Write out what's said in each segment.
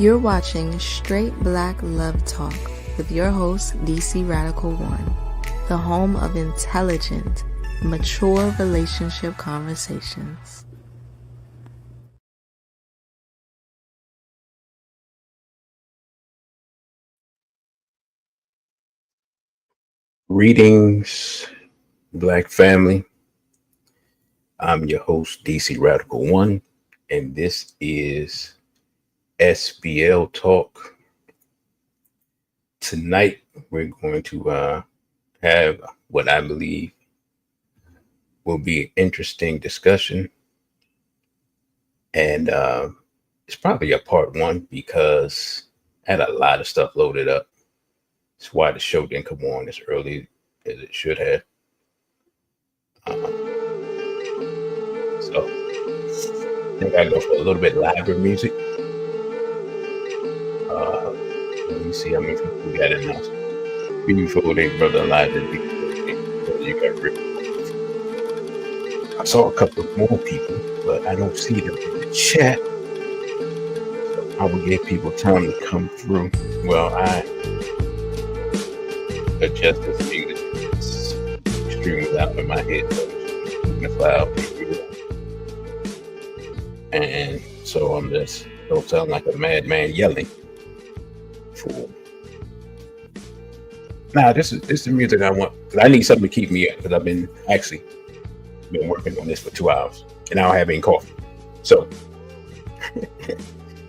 You're watching Straight Black Love Talk with your host, DC Radical One, the home of intelligent, mature relationship conversations. Greetings, Black family. I'm your host, DC Radical One, and this is SBL Talk. Tonight, we're going to have what I believe will be an interesting discussion. And it's probably a part one because I had a lot of stuff loaded up. That's why the show didn't come on as early as it should have. So I think I go for a little bit louder music. Let me see how many people we got in now. Before they brother alive, you got ripped. I saw a couple of more people, but I don't see them in the chat. So I will give people time to come through. Well, I adjust this music. It's extremely loud in my head. So it's loud. And so I'm just don't sound like a madman yelling. Fool. Nah, this is the music I want. Cause I need something to keep me up because I've been working on this for 2 hours and I don't have any coffee. So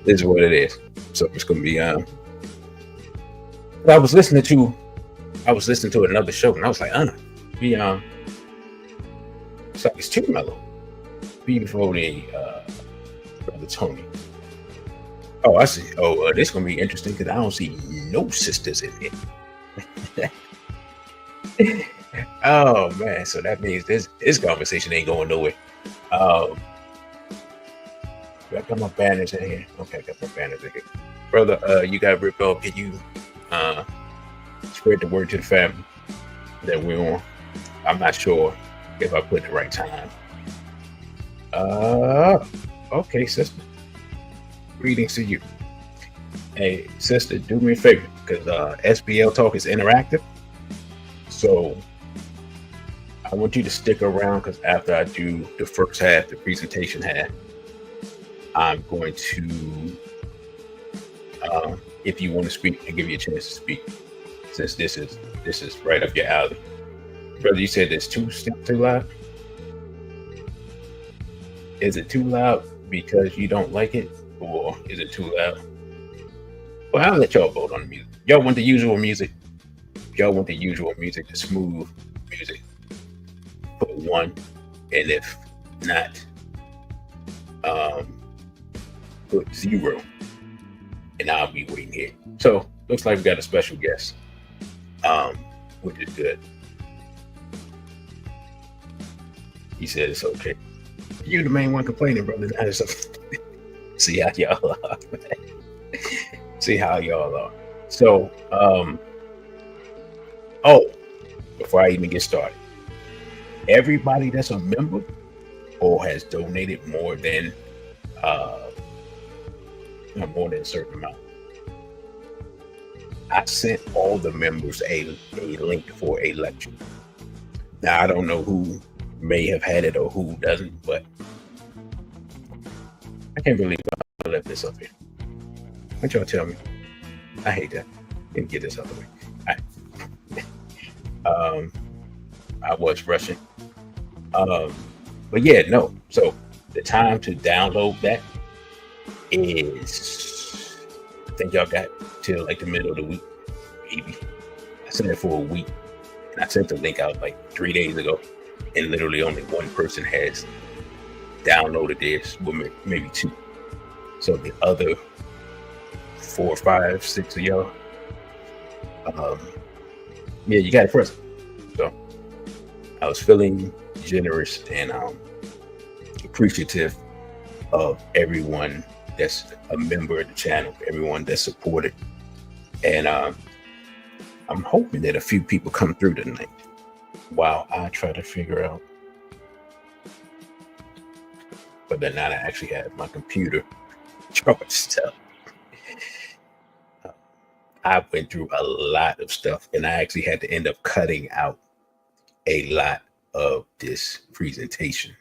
this is what it is. So it's gonna be I was listening to another show and I was like, it's like it's too mellow. Before the Brother Tony. Oh, I see. Oh, this is gonna be interesting because I don't see no sisters in it. Oh man, so that means this conversation ain't going nowhere. I got my banners in here. Okay, I got my banners in here. Brother, you got ripped off. Can you spread the word to the family that we're on? I'm not sure if I put the right time. Okay, sister. Greetings to you. Hey, sister, do me a favor because SBL Talk is interactive. So I want you to stick around because after I do the first half, the presentation half, I'm going to, if you want to speak, I give you a chance to speak. Since this is right up your alley, brother. You said it's too loud. Is it too loud because you don't like it, or is it too loud? Well, I'll let y'all vote on the music. Y'all want the usual music? Y'all want the usual music, the smooth music? Put 1, and if not, put 0, and I'll be waiting here. So looks like we got a special guest, which is good. He said it's okay. You the main one complaining, brother. See how y'all are. See how y'all are. So, before I even get started, everybody that's a member or has donated more than a certain amount, I sent all the members a link for a lecture. Now I don't know who may have had it or who doesn't, but I can't believe I left this up here. What y'all tell me? I hate that. Didn't get this out of the way. I was rushing. But yeah, no. So the time to download that is, I think y'all got till like the middle of the week, maybe. I sent it for a week, and I sent the link out like 3 days ago, and literally only one person has downloaded this, well, maybe 2. So the other 4, 5, 6 of y'all, yeah, you got it first. So I was feeling generous and appreciative of everyone that's a member of the channel, everyone that's supported, and I'm hoping that a few people come through tonight while I try to figure out whether or not I actually have my computer charged up. I went through a lot of stuff, and I actually had to end up cutting out a lot of this presentation.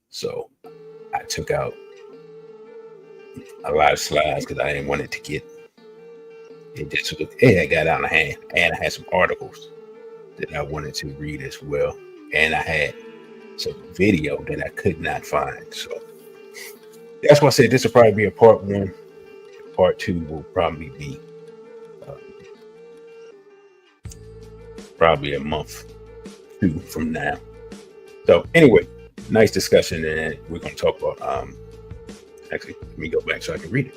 So I took out a lot of slides because I didn't want it to get it got out of hand. And I had some articles that I wanted to read as well. And I had some video that I could not find. So that's why I said this will probably be a part 1. Part 2 will probably be probably a month 2 from now. So anyway, nice discussion, and we're going to talk about actually, let me go back so I can read it.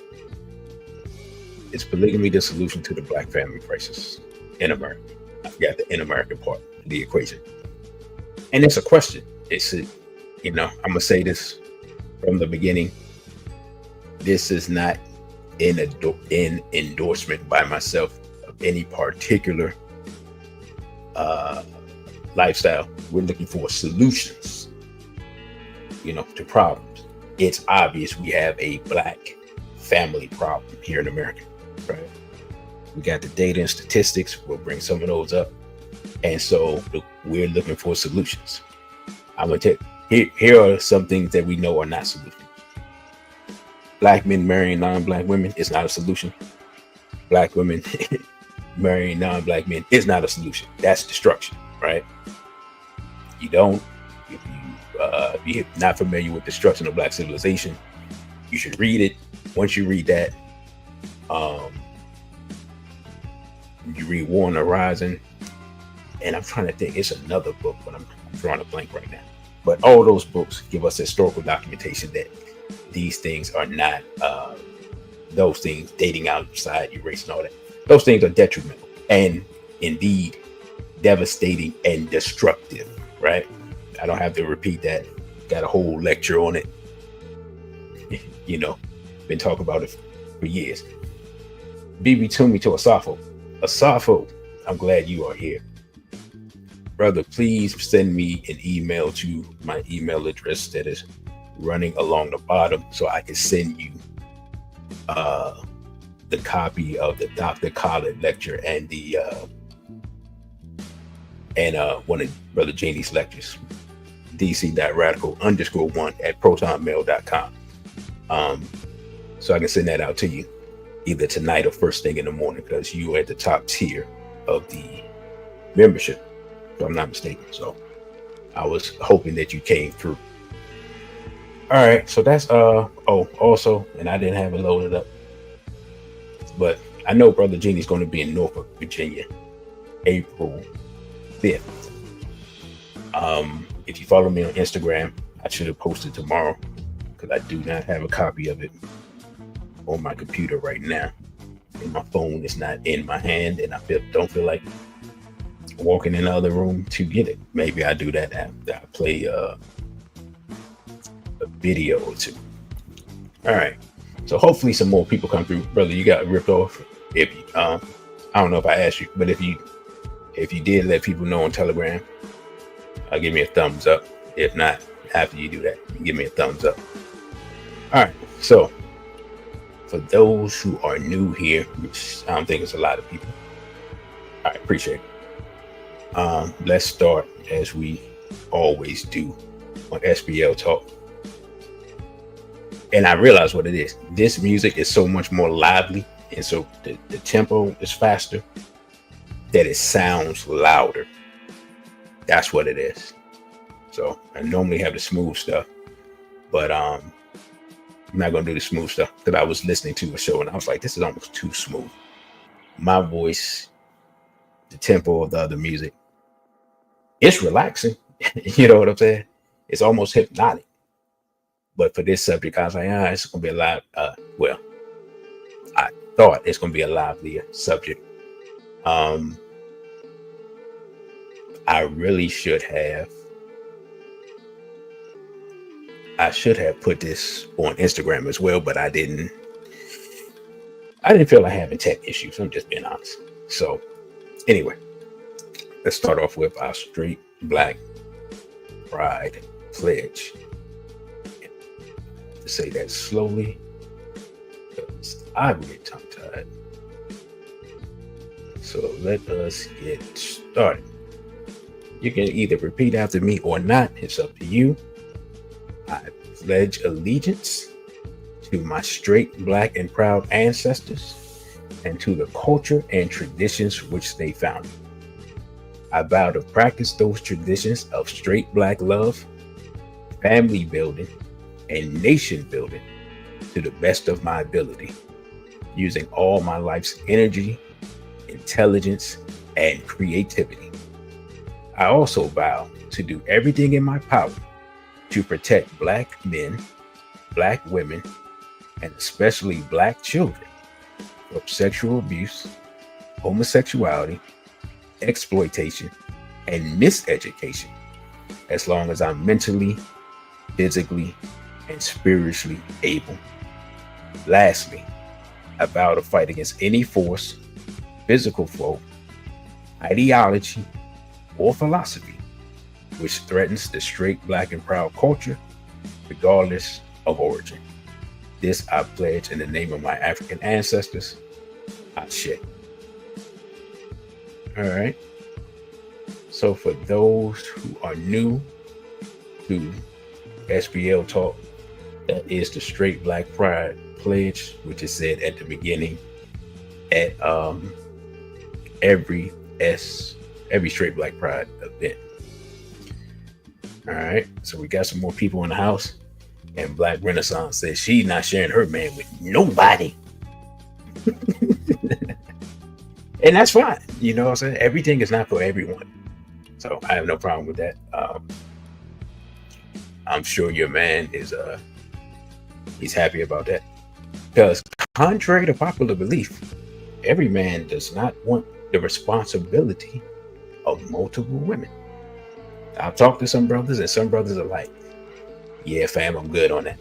Is polygamy the solution to the Black family crisis in America? I forgot the in America part of the equation. And it's a question. It's a, I'm gonna say this from the beginning. This is not in endorsement by myself of any particular lifestyle. We're looking for solutions, to problems. It's obvious we have a Black family problem here in America, right? We got the data and statistics. We'll bring some of those up. And so we're looking for solutions. I'm going to tell you, here are some things that we know are not solutions. Black men marrying non-Black women is not a solution. Black women marrying non-Black men is not a solution. That's destruction, right? If you're not familiar with Destruction of Black Civilization, you should read it. Once you read that, you read War on the Horizon, and I'm trying to think, it's another book, but I'm drawing a blank right now. But all those books give us historical documentation that these things are not, those things, dating outside your race and all that, those things are detrimental and indeed devastating and destructive, right? I don't have to repeat that. Got a whole lecture on it. Been talking about it for years. Bibi Tumi to Asafo. Asafo, I'm glad you are here. Brother, please send me an email to my email address that is running along the bottom so I can send you the copy of the Dr. Khaled lecture and the one of Brother Janie's lectures. dc.radical_1@protonmail.com. So I can send that out to you either tonight or first thing in the morning, because you are at the top tier of the membership, if I'm not mistaken. So I was hoping that you came through. All right, so that's also, and I didn't have it loaded up, but I know Brother Jeannie's going to be in Norfolk, Virginia, April 5th. If you follow me on Instagram, I should have posted tomorrow, because I do not have a copy of it on my computer right now, and my phone is not in my hand, and I don't feel like walking in the other room to get it. Maybe I do that after I play a video or two. All right, so hopefully some more people come through. Brother, you got ripped off. If you, I don't know if I asked you, but if you did, let people know on Telegram. Give me a thumbs up. If not, after you do that, give me a thumbs up. All right, so for those who are new here, which I don't think it's a lot of people, I appreciate it. Let's start as we always do on SBL Talk. And I realize what it is. This music is so much more lively, and so the tempo is faster, that it sounds louder. That's what it is. So I normally have the smooth stuff, but I'm not gonna do the smooth stuff, because I was listening to a show and I was like, this is almost too smooth. My voice, the tempo of the other music, it's relaxing. You know what I'm saying? It's almost hypnotic. But for this subject, I was like, it's gonna be a lot. Well, I thought it's gonna be a livelier subject. I really should have. I should have put this on Instagram as well, but I didn't. I didn't feel like having tech issues. I'm just being honest. So, anyway, let's start off with our straight Black pride pledge. To say that slowly, because I get tongue-tied. So let us get started. You can either repeat after me or not. It's up to you. I pledge allegiance to my straight, black, and proud ancestors and to the culture and traditions which they founded. I vow to practice those traditions of straight black love, family building, and nation building to the best of my ability, using all my life's energy, intelligence, and creativity. I also vow to do everything in my power to protect Black men, Black women, and especially Black children from sexual abuse, homosexuality, exploitation, and miseducation, as long as I'm mentally, physically, and spiritually able. Lastly, I vow to fight against any force, physical foe, ideology, or philosophy which threatens the straight, black, and proud culture, regardless of origin. This I pledge in the name of my African ancestors. Ashe. All right. So for those who are new to SBL talk, that is the Straight Black Pride Pledge, which is said at the beginning at every Straight Black Pride event. All right, so we got some more people in the house, and Black Renaissance says she's not sharing her man with nobody. And that's fine. You know what I'm saying? Everything is not for everyone. So I have no problem with that. I'm sure your man is he's happy about that. Because contrary to popular belief, every man does not want the responsibility of multiple women. I've talked to some brothers, and some brothers are like, yeah, fam, I'm good on that.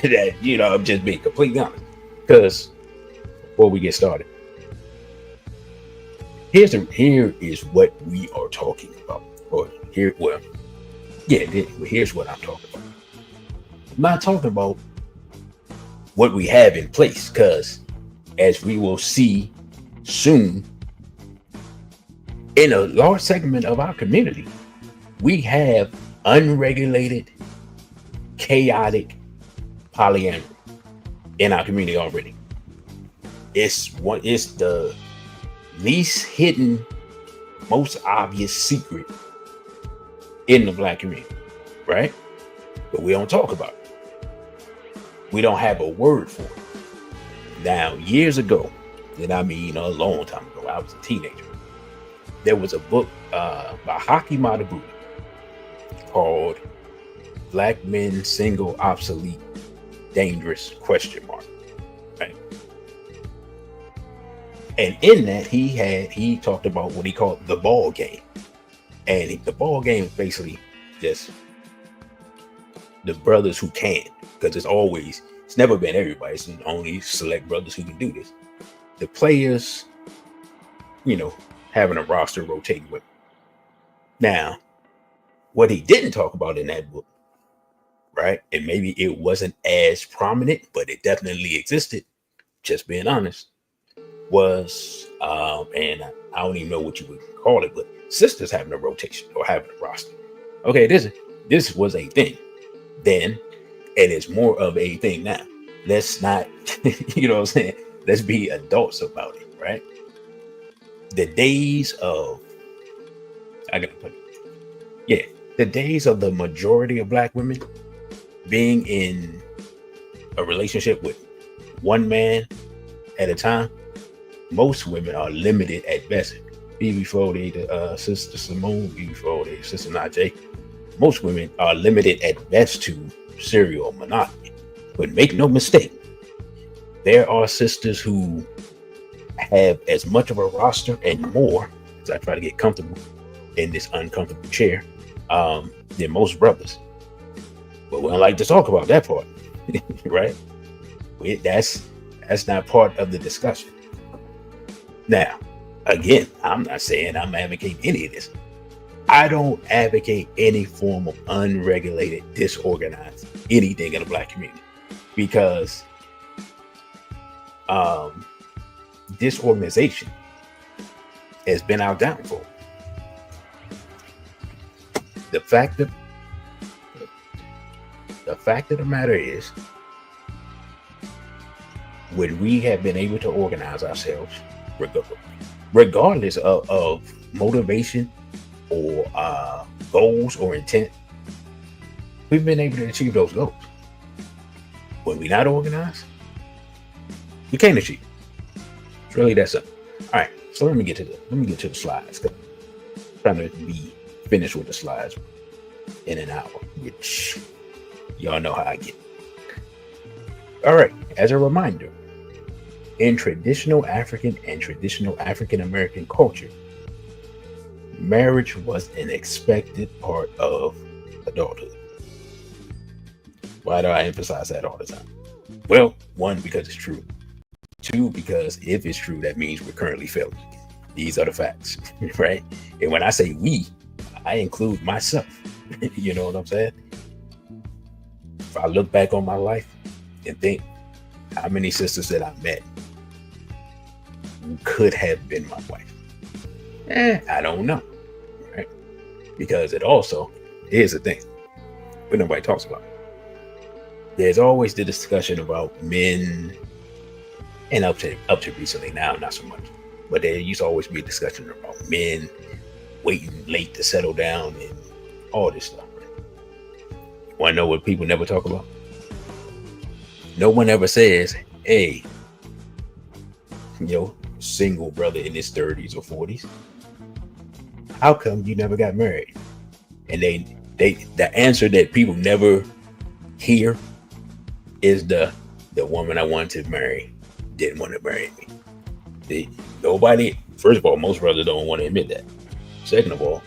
That, you know, I'm just being completely honest. Because before we get started, here is what we are talking about. Or here's what I'm talking about. I'm not talking about what we have in place, because as we will see soon, in a large segment of our community, we have unregulated, chaotic polyamory in our community already. It's the least hidden, most obvious secret in the Black community, right? But we don't talk about it. We don't have a word for it. Now, years ago, and I mean a long time ago, I was a teenager, there was a book by Haki Matabuti called Black Men Single, Obsolete, Dangerous, ? Right? And in that, he talked about what he called the ball game. And the ball game is basically just the brothers who can, because it's never been everybody. It's only select brothers who can do this. The players, you know, having a roster rotating with. Now, what he didn't talk about in that book, right? And maybe it wasn't as prominent, but it definitely existed, just being honest, was, and I don't even know what you would call it, but sisters having a rotation or having a roster. Okay, this was a thing then, and it's more of a thing now. Let's not, you know what I'm saying? Let's be adults about it, right? The days of, the days of the majority of Black women being in a relationship with one man at a time, most women are limited at best. Before Sister Simone, before Sister Najee, most women are limited at best to serial monogamy. But make no mistake, there are sisters who have as much of a roster and more, as I try to get comfortable in this uncomfortable chair, than most brothers. But we don't like to talk about that part, right? That's not part of the discussion. Now, again, I'm not saying I'm advocating any of this. I don't advocate any form of unregulated, disorganized anything in the Black community, because disorganization has been our downfall. The fact of the matter is, when we have been able to organize ourselves, regardless of motivation or goals or intent, we've been able to achieve those goals. When we're not organized, we can't achieve. It's really that simple. All right, so let me get to the slides. I'm trying to be finished with the slides in an hour, which y'all know how I get. All right, as a reminder, in traditional African and traditional African American culture, marriage was an expected part of adulthood. Why do I emphasize that all the time? Well, one, because it's true. Two, because if it's true, that means we're currently failing. These are the facts, right? And when I say we, I include myself. You know what I'm saying? If I look back on my life and think how many sisters that I met who could have been my wife, I don't know, right? Because it also, here's the thing, but nobody talks about it. There's always the discussion about men, and up to recently, now not so much, but there used to always be a discussion about men waiting late to settle down and all this stuff. Want to know what people never talk about? No one ever says, hey, single brother in his 30s or 40s, how come you never got married? And the answer that people never hear is the woman I wanted to marry didn't want to marry me. Nobody, first of all, most brothers don't want to admit that. Second of all,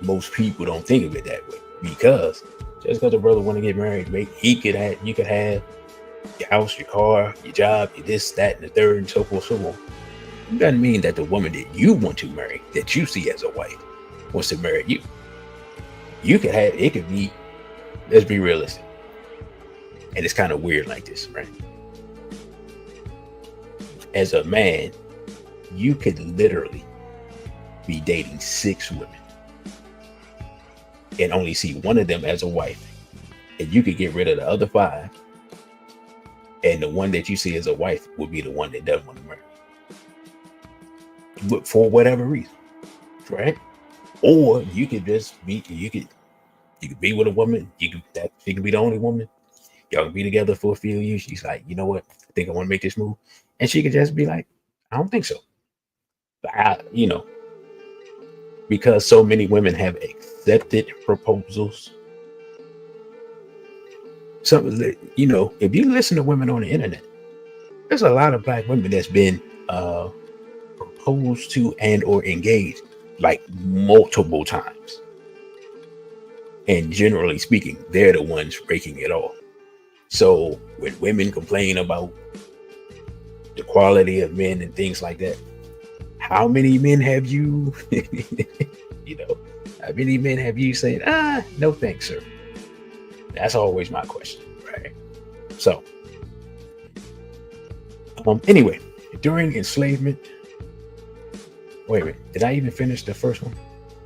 most people don't think of it that way, because just because a brother want to get married, you could have your house, your car, your job, your this, that, and the third, and so forth, so on. It doesn't mean that the woman that you want to marry, that you see as a wife, wants to marry you. It could be, let's be realistic. And it's kind of weird like this, right? As a man, you could literally be dating 6 women and only see one of them as a wife, and you could get rid of the other 5, and the one that you see as a wife would be the one that doesn't want to marry, but for whatever reason, right? Or you could just be, you could be with a woman, she could be the only woman. Y'all can be together for a few years. She's like, you know what? I think I want to make this move. And she could just be like, I don't think so. But because so many women have accepted proposals. If you listen to women on the internet, there's a lot of black women that's been proposed to and or engaged like multiple times. And generally speaking, they're the ones breaking it off. So when women complain about the quality of men and things like that, how many men have you, how many men have you said, no thanks, sir? That's always my question, right? So, anyway, during enslavement, wait a minute, did I even finish the first one?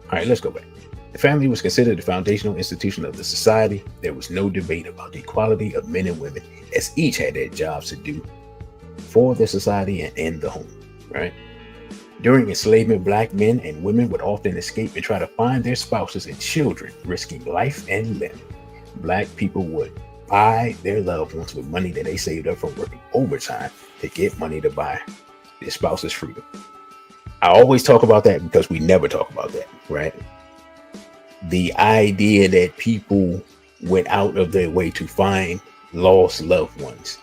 All right, let's go back. The family was considered the foundational institution of the society. There was no debate about the equality of men and women, as each had their jobs to do for the society and in the home, right? During enslavement, black men and women would often escape and try to find their spouses and children, risking life and limb. Black people would buy their loved ones with money that they saved up from working overtime to get money to buy their spouse's freedom. I always talk about that because we never talk about that, right? The idea that people went out of their way to find lost loved ones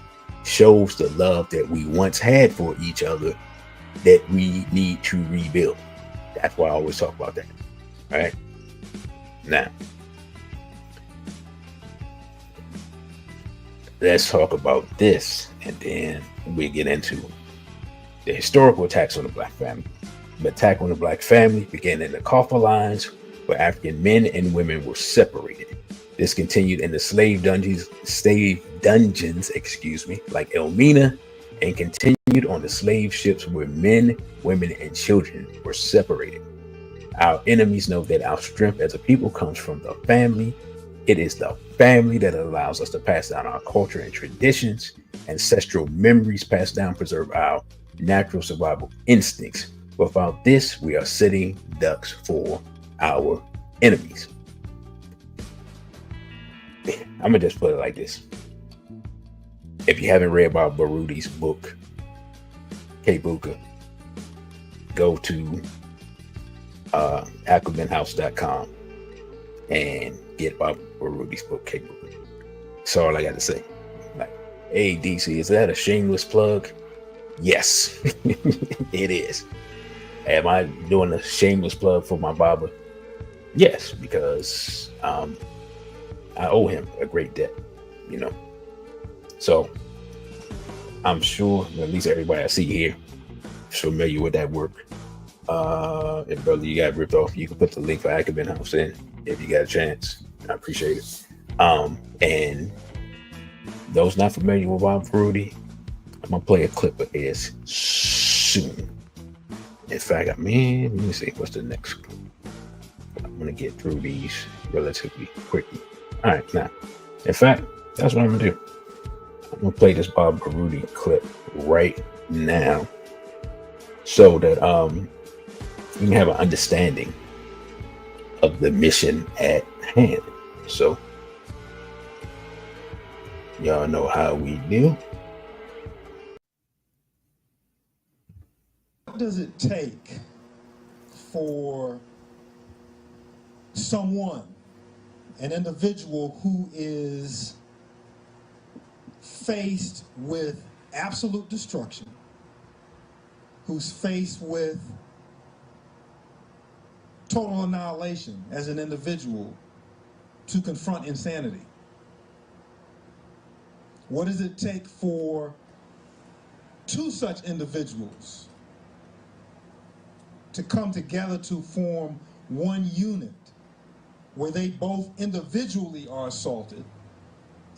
shows the love that we once had for each other that we need to rebuild. That's why I always talk about that. All right. Now, let's talk about this, and then we get into the historical attacks on the black family. The attack on the black family began in the Kaffir lines, where African men and women were separated. This continued in the slave dungeons, like Elmina and continued on the slave ships where men, women, and children were separated. Our enemies know that our strength as a people comes from the family. It is the family that allows us to pass down our culture and traditions, ancestral memories passed down, preserve our natural survival instincts. Without this, we are sitting ducks for our enemies. I'm gonna just put it like this. If you haven't read Bob Barudi's book, K-Buka, go to aquamanhouse.com and get Bob Barudi's book, K-Buka. That's all I got to say. Like, hey, DC, is that a shameless plug? Yes, it is. Am I doing a shameless plug for my barber? Yes, because I owe him a great debt, you know. So I'm sure at least everybody I see here is familiar with that work. If brother, you got ripped off, you can put the link for Acumen House in if you got a chance. I appreciate it. And those not familiar with Bob Baruti, I'm gonna play a clip of his soon. In fact, let me see what's the next. I'm gonna get through these relatively quickly. All right, now, in fact, that's what I'm gonna do. I'm gonna play this Bob Baruti clip right now, so that you can have an understanding of the mission at hand. So, y'all know how we do. What does it take for someone, an individual who is faced with absolute destruction, who's faced with total annihilation as an individual, to confront insanity? What does it take for two such individuals to come together to form one unit where they both individually are assaulted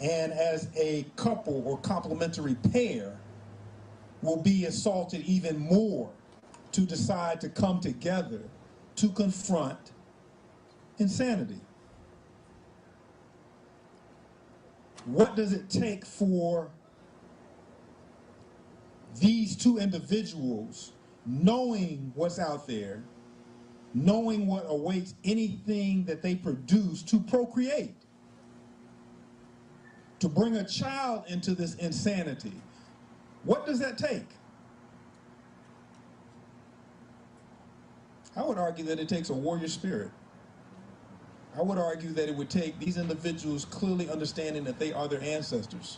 and as a couple or complementary pair will be assaulted even more, to decide to come together to confront insanity? What does it take for these two individuals, knowing what's out there, knowing what awaits anything that they produce, to procreate, to bring a child into this insanity? What does that take? I would argue that it takes a warrior spirit. I would argue that it would take these individuals clearly understanding that they are their ancestors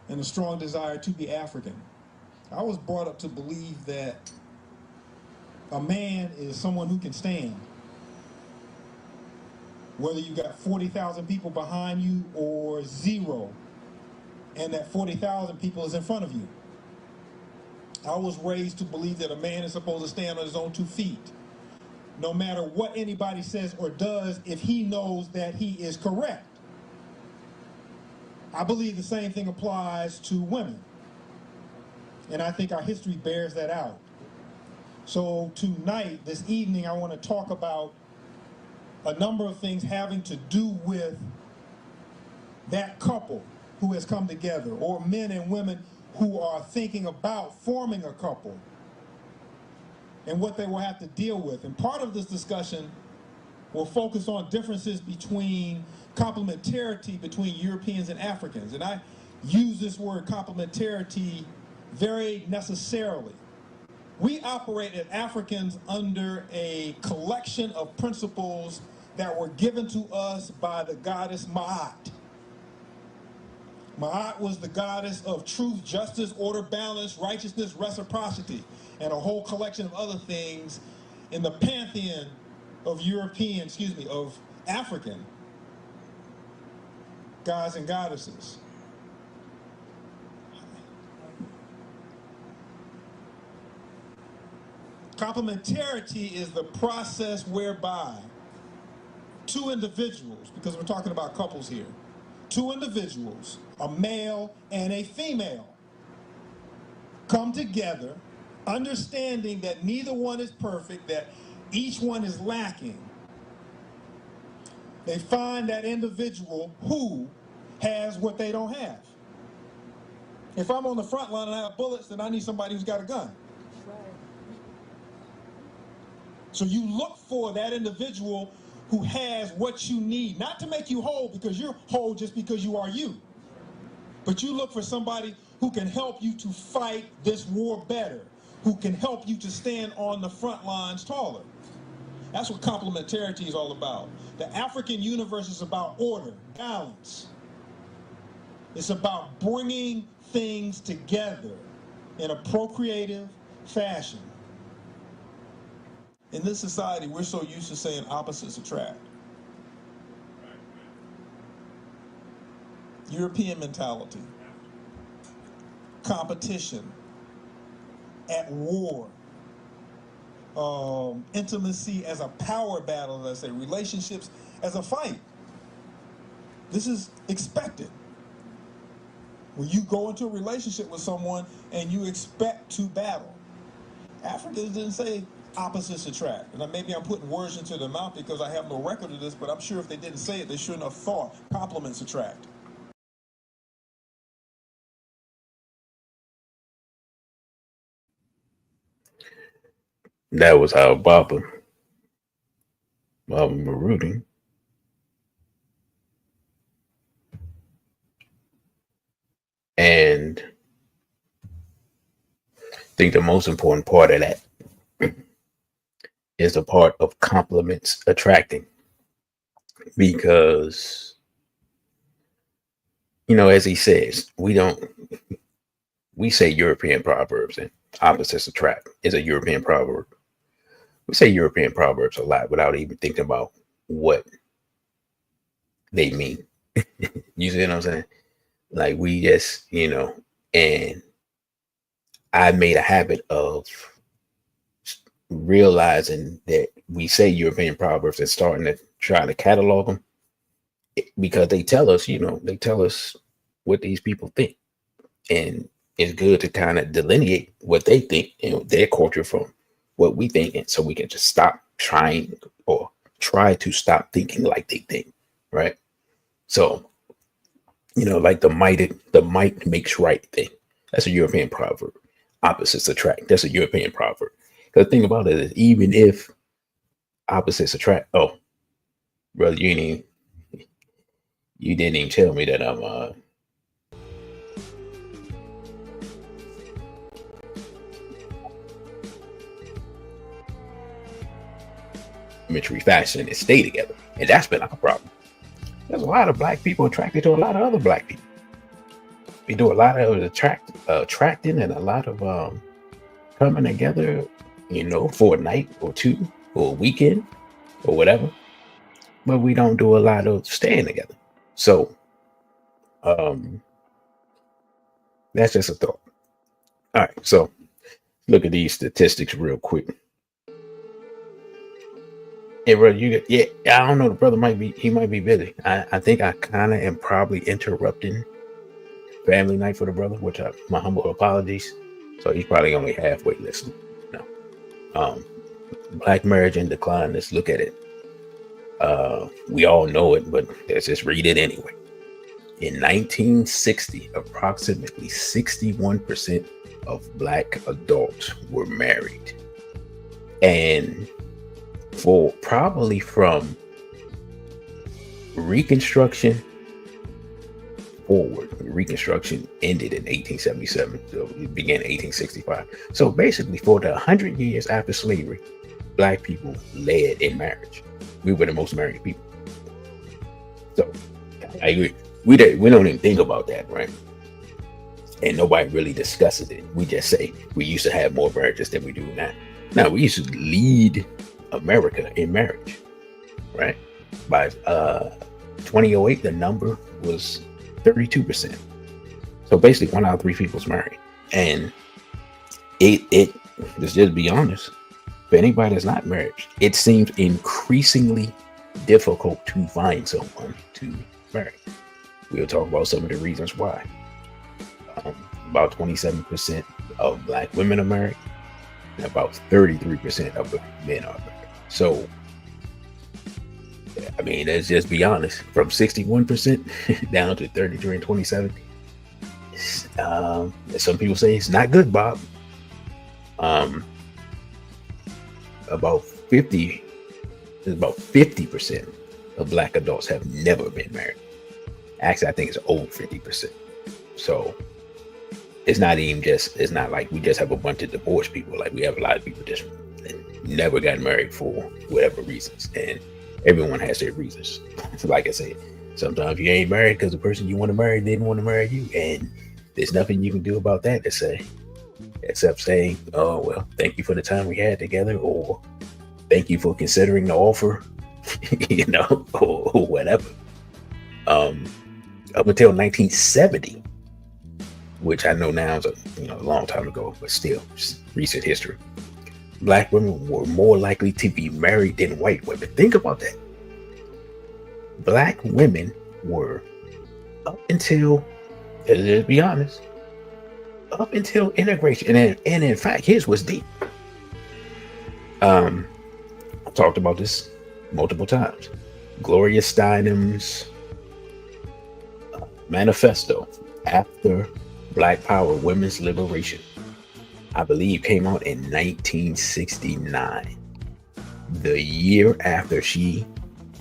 and a strong desire to be African. I was brought up to believe that a man is someone who can stand, whether you got 40,000 people behind you or zero, and that 40,000 people is in front of you. I was raised to believe that a man is supposed to stand on his own 2 feet, no matter what anybody says or does, if he knows that he is correct. I believe the same thing applies to women, and I think our history bears that out. So tonight, this evening, I want to talk about a number of things having to do with that couple who has come together, or men and women who are thinking about forming a couple, and what they will have to deal with. And part of this discussion will focus on differences between complementarity between Europeans and Africans. And I use this word complementarity very necessarily. We operate as Africans under a collection of principles that were given to us by the goddess Ma'at. Ma'at was the goddess of truth, justice, order, balance, righteousness, reciprocity, and a whole collection of other things in the pantheon of of African gods and goddesses. Complementarity is the process whereby two individuals, because we're talking about couples here, two individuals, a male and a female, come together, understanding that neither one is perfect, that each one is lacking. They find that individual who has what they don't have. If I'm on the front line and I have bullets, then I need somebody who's got a gun. So you look for that individual who has what you need, not to make you whole because you're whole just because you are you, but you look for somebody who can help you to fight this war better, who can help you to stand on the front lines taller. That's what complementarity is all about. The African universe is about order, balance. It's about bringing things together in a procreative fashion. In this society, we're so used to saying opposites attract. European mentality, competition, at war, intimacy as a power battle, as I say, relationships as a fight. This is expected. When you go into a relationship with someone and you expect to battle. Africans didn't say opposites attract. And maybe I'm putting words into their mouth because I have no record of this, but I'm sure if they didn't say it, they shouldn't have thought complements attract. That was how Baba Maruti and I think the most important part of that is the part of complements attracting, because as he says, we say European proverbs and opposites attract is a European proverb. We say European proverbs a lot without even thinking about what they mean. You see what I'm saying? Like we just, and I made a habit of realizing that we say European proverbs and starting to try to catalog them because they tell us, they tell us what these people think. And it's good to kind of delineate what they think, their culture from what we think. And so we can just stop trying or try to stop thinking like they think. Right. So, like the might makes right thing. That's a European proverb. Opposites attract. That's a European proverb. The thing about it is, even if opposites attract, oh, brother, you didn't even tell me that I'm complementary fashion and stay together, and that's been our problem. There's a lot of black people attracted to a lot of other black people. We do a lot of attracting and a lot of coming together, for a night or two or a weekend or whatever. But we don't do a lot of staying together. So that's just a thought. All right, so look at these statistics real quick. Hey, brother, I don't know. The brother might be busy. I think I kind of am probably interrupting family night for the brother, which my humble apologies. So he's probably only halfway listening. No, black marriage in decline. Let's look at it. We all know it, but let's just read it anyway. In 1960, approximately 61% of black adults were married, and for probably from Reconstruction forward. Reconstruction ended in 1877, so it began in 1865. So basically, for the 100 years after slavery, black people led in marriage. We were the most married people. So I agree. We don't even think about that, right? And nobody really discusses it. We just say we used to have more marriages than we do now. Now, we used to lead America in marriage, right? By 2008, the number was 32%. So basically, 1 out of 3 people's married. And let's just be honest, for anybody that's not married, it seems increasingly difficult to find someone to marry. We'll talk about some of the reasons why. About 27% of black women are married, and about 33% of black men are married. So, I mean, let's just be honest. From 61% down to 33 and 27. Some people say it's not good, Bob. About 50% of black adults have never been married. Actually, I think it's over 50%. So it's not like we just have a bunch of divorced people. Like, we have a lot of people just never got married for whatever reasons, and everyone has their reasons. Like I said, sometimes you ain't married because the person you want to marry didn't want to marry you, and there's nothing you can do about that except saying, oh, well, thank you for the time we had together, or thank you for considering the offer, or whatever. Up until 1970, which I know now is a long time ago, but still recent history, black women were more likely to be married than white women. Think about that. Black women were, up until, let's be honest, up until integration, and in fact, here's what's deep. I've talked about this multiple times. Gloria Steinem's manifesto after Black Power, Women's Liberation, I believe, came out in 1969, the year after she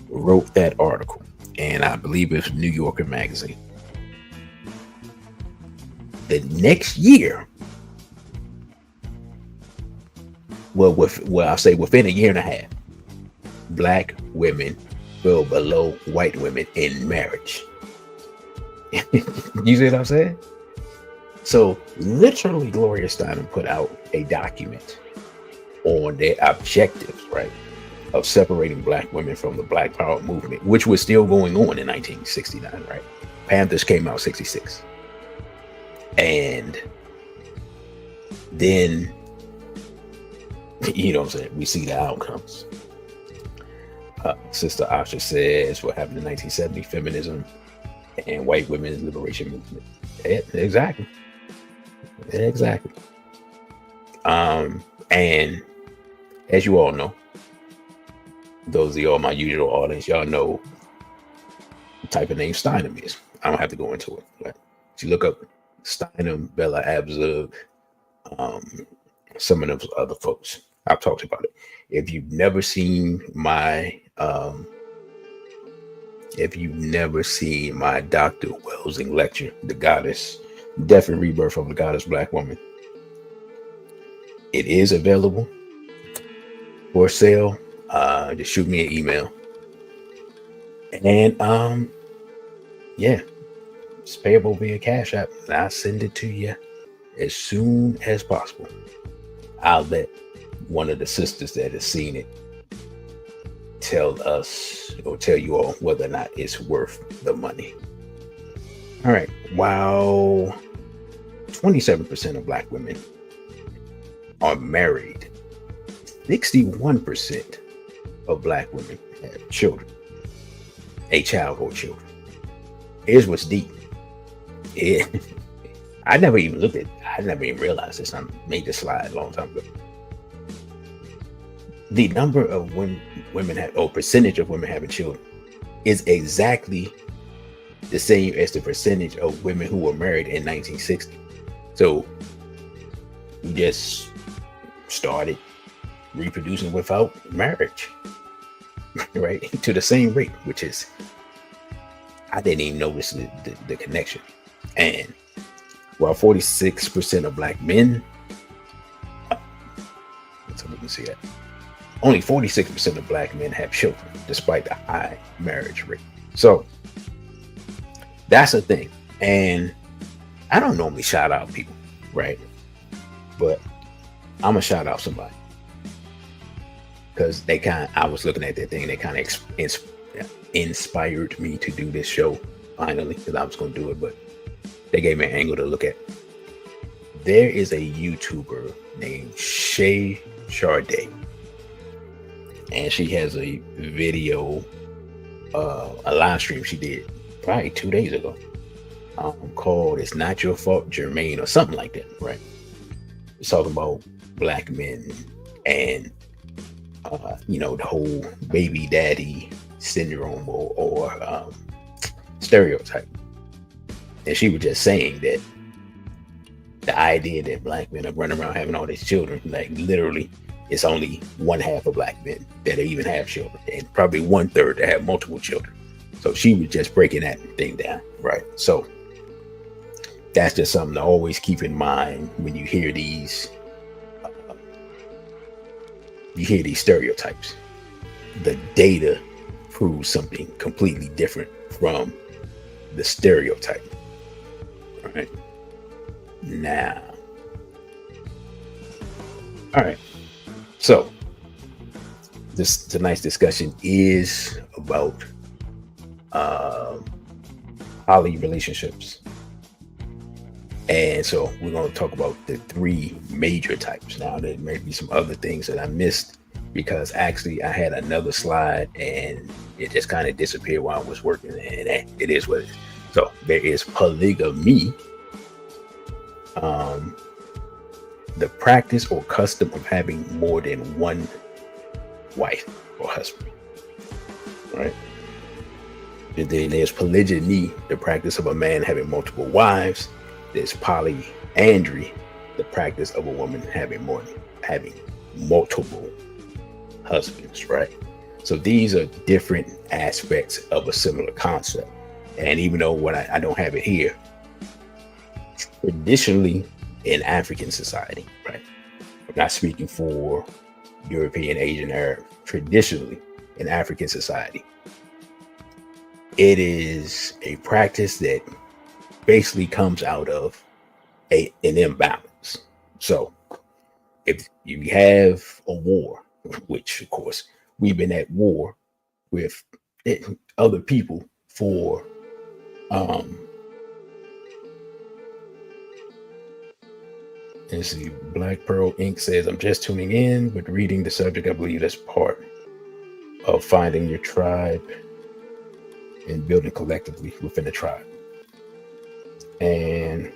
wrote that article, and I believe it's New Yorker magazine. The next year, I'll say within a year and a half, black women fell below white women in marriage. You see what I'm saying? So literally, Gloria Steinem put out a document on their objectives, right, of separating black women from the Black Power movement, which was still going on in 1969, right? Panthers came out 66. And then, what I'm saying, we see the outcomes. Sister Asha says what happened in 1970, feminism and white women's liberation movement. Exactly. And as you all know, those of y'all, my usual audience, y'all know the type of name Steinem is. I don't have to go into it, but if you look up Steinem, Bella Abzug, some of those other folks, I've talked about it. If you've never seen my Dr. Welsing lecture, The Goddess, Death and Rebirth of the Goddess Black Woman, it is available for sale. Just shoot me an email. And it's payable via Cashapp, and I'll send it to you as soon as possible. I'll let one of the sisters that has seen it tell you all whether or not it's worth the money. All right. While 27% of black women are married, 61% of black women have children, a child or children. Here's what's deep. I never even realized this. I made this slide a long time ago. The number of women have, or percentage of women having children, is exactly the same as the percentage of women who were married in 1960. So we just started reproducing without marriage, right? To the same rate, which is, I didn't even notice the connection. And while 46% of black men, so we can see that, only 46% of black men have children, despite the high marriage rate. So that's a thing. And I don't normally shout out people, right? But I'm gonna shout out somebody, because I was looking at that thing, and they kind of inspired me to do this show finally, because I was gonna do it, but they gave me an angle to look at. There is a YouTuber named Shay Charday, and she has a video, a live stream she did probably 2 days ago, called "It's Not Your Fault, Jermaine," or something like that, right? It's talking about black men and the whole baby daddy syndrome or stereotype. And she was just saying that the idea that black men are running around having all these children, like literally, it's only one half of black men that even have children, and probably 1/3 that have multiple children. So she was just breaking that thing down, right? So that's just something to always keep in mind when you hear these stereotypes. The data proves something completely different from the stereotype. All right. Now, all right. So tonight's discussion is about poly relationships. And so we're going to talk about the 3 major types. Now, there may be some other things that I missed because actually I had another slide and it just kind of disappeared while I was working, and it is what it is. So there is polygamy, the practice or custom of having more than one wife or husband, right? And then there's polygyny, the practice of a man having multiple wives. There's polyandry, the practice of a woman having multiple husbands, right? So these are different aspects of a similar concept. And even though I don't have it here, traditionally in African society, right? I'm not speaking for European, Asian, Arab. Traditionally in African society, it is a practice that basically comes out of an imbalance. So if you have a war, which of course we've been at war with other people for let's see, Black Pearl Inc. says, I'm just tuning in, but reading the subject, I believe that's part of finding your tribe and building collectively within the tribe. And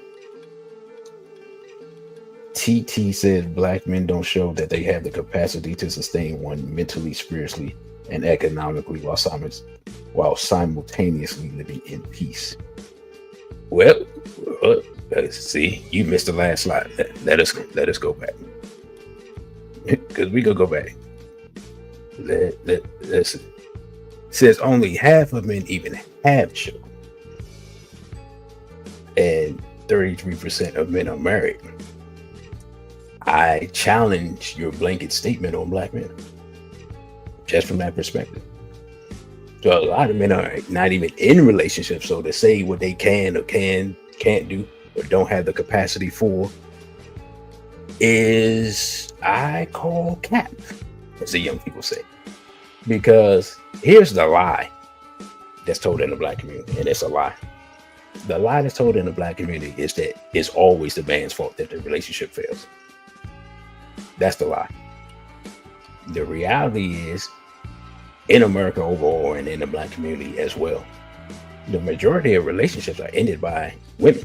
TT says black men don't show that they have the capacity to sustain one mentally, spiritually, and economically while simultaneously living in peace. Well, see, you missed the last slide. Let us go back, because we could go back. Let's see. Says only half of men even have children, and 33% of men are married. I challenge your blanket statement on black men, just from that perspective. So a lot of men are not even in relationships, so to say what they can or can't do or don't have the capacity for is, I call cap, as the young people say. Because here's the lie that's told in the black community, and it's a lie. The lie that's told in the black community is that it's always the man's fault that the relationship fails. That's the lie. The reality is, in America overall and in the black community as well, the majority of relationships are ended by women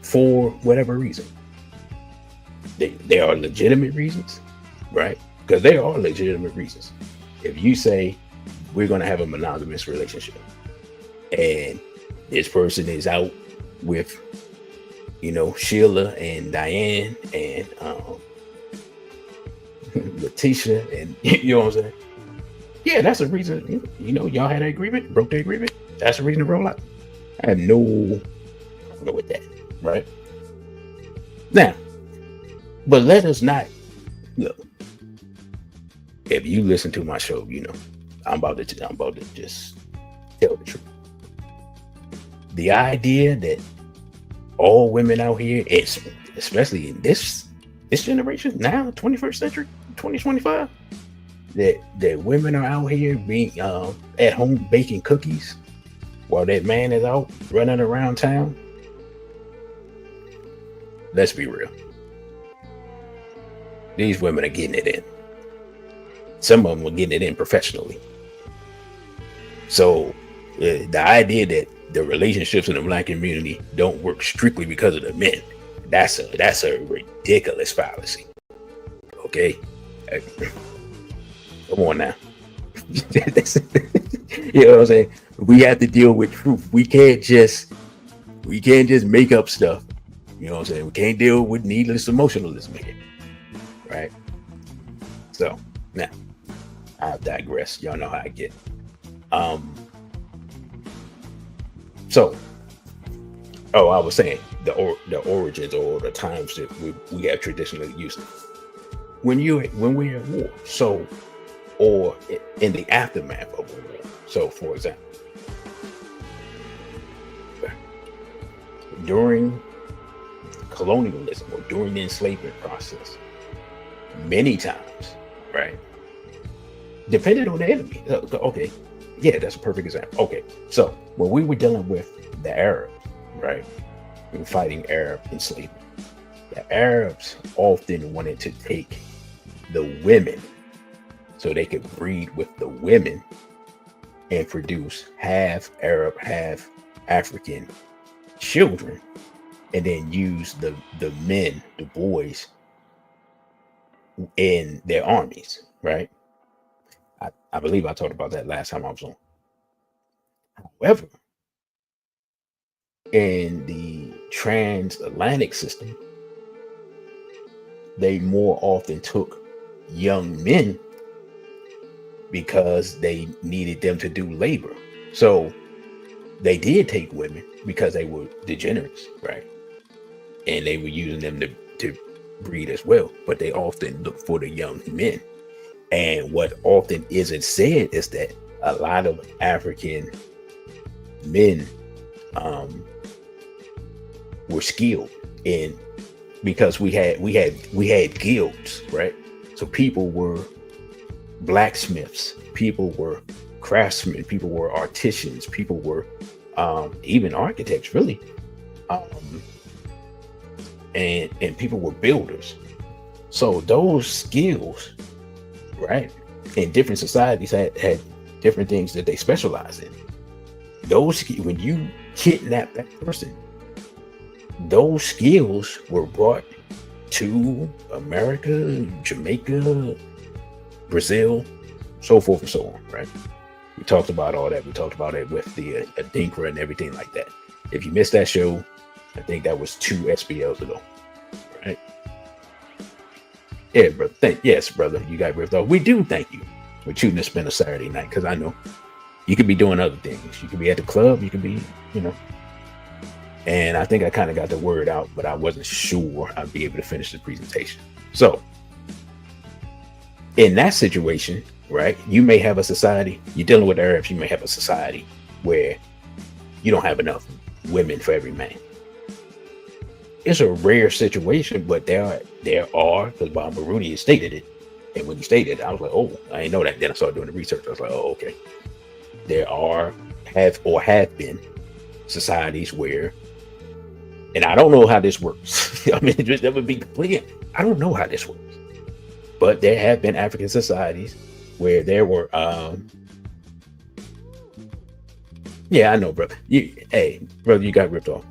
for whatever reason. There are legitimate reasons, right? Because there are legitimate reasons. If you say we're going to have a monogamous relationship and this person is out with, Sheila and Diane and Letitia, and you know what I'm saying? Yeah, that's a reason. Y'all had an agreement, broke the agreement. That's a reason to roll out. I have no problem with that, right? Now, but let us not look. If you listen to my show, I'm about to just tell the truth. The idea that all women out here, especially in this generation now, 21st century, 2025, that women are out here being at home baking cookies while that man is out running around town. Let's be real. These women are getting it in. Some of them are getting it in professionally. So The idea that the relationships in the black community don't work strictly because of the men, that's a ridiculous fallacy. Okay, come on now. You know what I'm saying? We have to deal with truth. We can't just make up stuff. You know what I'm saying? We can't deal with needless emotionalism here, right? So now I've digressed. Y'all know how I get. So, I was saying the origins or the times that we have traditionally used it. When we're at war, so, or in the aftermath of a war. So, for example, during colonialism or during the enslavement process, many times, right? Depending on the enemy. Okay. Yeah, that's a perfect example. Okay. So when we were dealing with the Arabs, right? We were fighting Arab enslavement. The Arabs often wanted to take the women so they could breed with the women and produce half Arab, half African children, and then use the men, the boys, in their armies, right? I believe I talked about that last time I was on. However, in the transatlantic system, they more often took young men because they needed them to do labor. So they did take women because they were degenerates, right? And they were using them to breed as well, but they often look for the young men. And what often isn't said is that a lot of African men were skilled in, because we had guilds, right? So people were blacksmiths, people were craftsmen, people were artisans, people were even architects, really, and people were builders. So those skills, right, in different societies had different things that they specialize in. Those, when you kidnap that person, those skills were brought to America, Jamaica, Brazil, so forth and so on, right? We talked about all that. We talked about it with the Adinkra and everything like that. If you missed that show, I think that was 2 SBLs ago, right? Yeah, brother. Yes, brother, you got ripped off. We do thank you for choosing to spend a Saturday night, because I know you could be doing other things. You could be at the club. You could be, And I think I kind of got the word out, but I wasn't sure I'd be able to finish the presentation. So in that situation, right, you may have a society, you're dealing with Arabs, you may have a society where you don't have enough women for every man. It's a rare situation, but there are, because Bob Maroney stated it. And when he stated it, I was like, oh, I didn't know that. Then I started doing the research. I was like, oh, okay. There have been societies where, and I don't know how this works. I mean, that would be clear. I don't know how this works. But there have been African societies where there were, yeah, I know, brother. Brother, you got ripped off.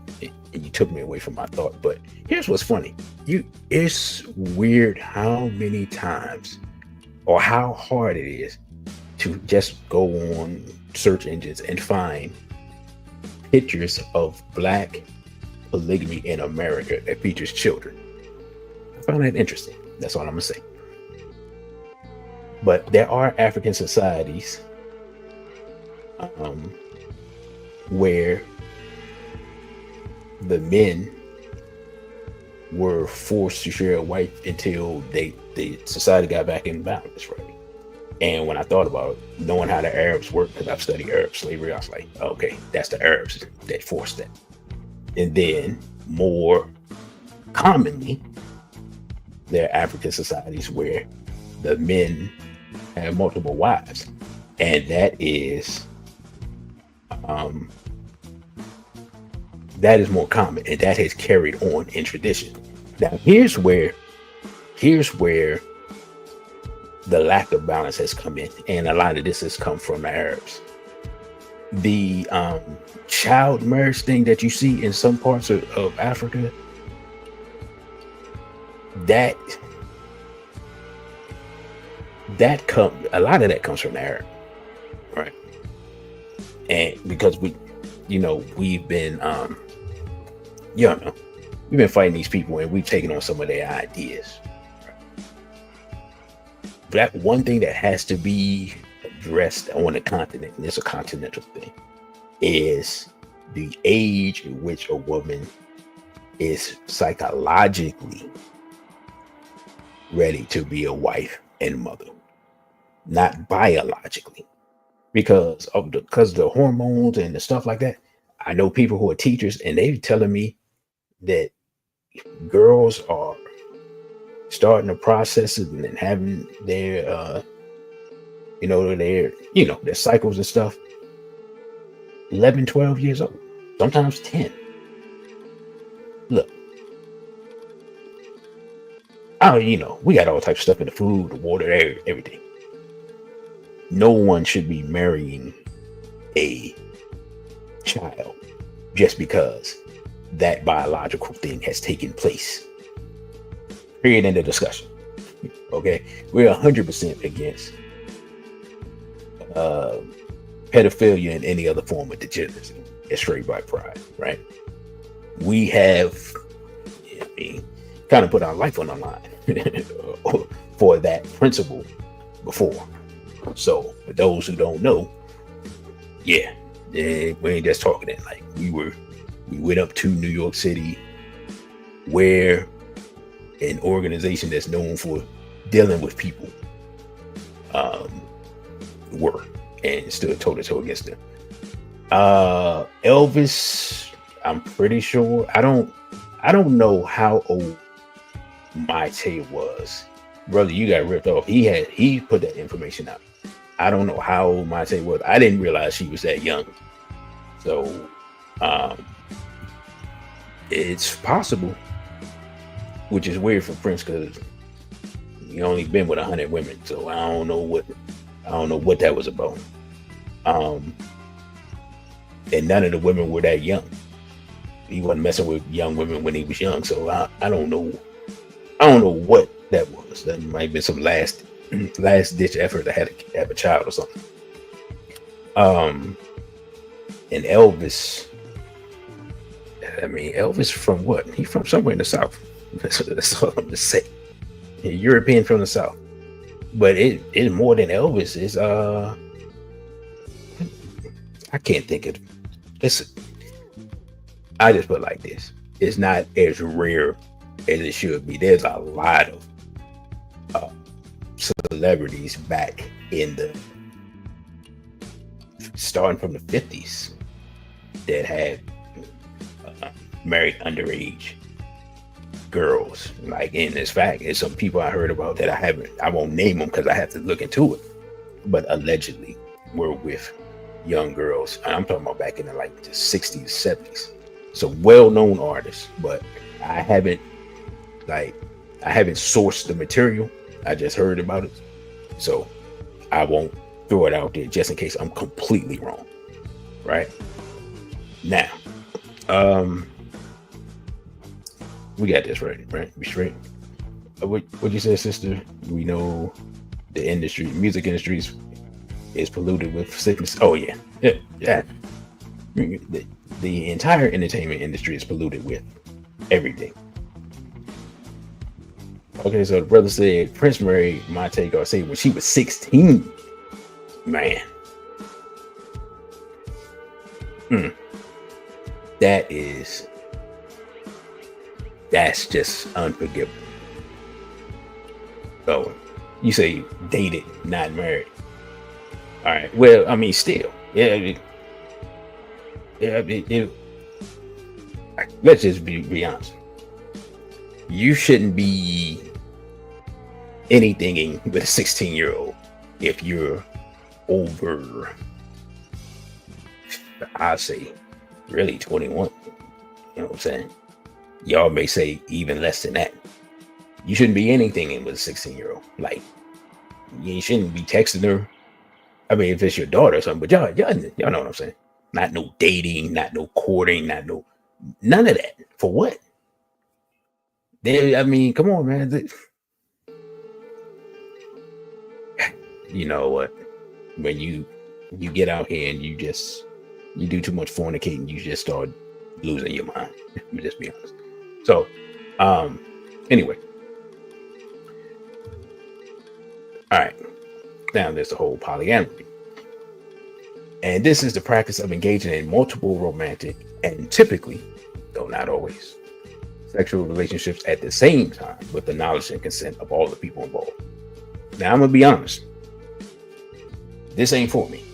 And you took me away from my thought. But here's what's funny. It's weird how many times or how hard it is to just go on search engines and find pictures of Black polygamy in America that features children. I found that interesting. That's all I'm gonna say. But there are African societies where the men were forced to share a wife until the society got back in balance, right? And when I thought about it, knowing how the Arabs work, because I've studied Arab slavery, I was like, okay, that's the Arabs that forced that. And then more commonly, there are African societies where the men have multiple wives, and that is more common, and that has carried on in tradition. Now, here's where the lack of balance has come in, and a lot of this has come from the Arabs. the child marriage thing that you see in some parts of Africa, that a lot of that comes from the Arab, right? And because we've been we've been fighting these people, and we've taken on some of their ideas. That one thing that has to be addressed on the continent, and it's a continental thing, is the age at which a woman is psychologically ready to be a wife and mother, not biologically, because of the hormones and the stuff like that. I know people who are teachers, and they're telling me that girls are starting the process and having their their cycles and stuff 11, 12 years old, sometimes 10. Look, we got all types of stuff in the food, the water, everything. No one should be marrying a child just because that biological thing has taken place. Period. End of discussion. Okay, we're 100% against pedophilia and any other form of degeneracy. It's straight by pride, right? We have kind of put our life on the line for that principle before. So for those who don't know, we ain't just talking it. Like we went up to New York City, where an organization that's known for dealing with people were, and stood toe to toe against them. Elvis, I'm pretty sure. I don't know how old Maite was. Brother, you got ripped off. He put that information out. I don't know how old Maite was. I didn't realize she was that young. So it's possible, which is weird for Prince, because he only been with 100 women. So I don't know what that was about. And none of the women were that young. He wasn't messing with young women when he was young. So I don't know what that was. That might have been some last ditch effort to have a child or something. And Elvis, Elvis from what? He from somewhere in the South. That's all I'm gonna say. A European from the South. But it's more than Elvis. It's I can't think of this. I just put it like this. It's not as rare as it should be. There's a lot of celebrities back in starting from the 50s that had married underage girls. Like, in this fact, there's some people I heard about that I won't name them because I have to look into it, but allegedly were with young girls. I'm talking about back in the 60s, 70s. So well-known artists, but I haven't sourced the material. I just heard about it, so I won't throw it out there just in case I'm completely wrong. Right now, we got this right? We straight? What you said, sister? We know the music industry is polluted with sickness. Oh yeah. The entire entertainment industry is polluted with everything. Okay, so the brother said Prince married Maite Garcia when she was 16. Man. That's just unforgivable. So you say dated, not married. All right. Well, still, let's just be honest. You shouldn't be anything with a 16-year-old if you're over, I say, really 21. You know what I'm saying? Y'all may say even less than that. You shouldn't be anything with a 16-year-old. Like, you shouldn't be texting her I mean, if it's your daughter or something, but y'all know what I'm saying. Not no dating, not no courting, none of that. For what? I mean, come on, man. You know what? When you get out here and you do too much fornicating, you just start losing your mind. Let me just be honest. So, anyway. All right. Now there's the whole polyamory. And this is the practice of engaging in multiple romantic and typically, though not always, sexual relationships at the same time with the knowledge and consent of all the people involved. Now, I'm going to be honest. This ain't for me.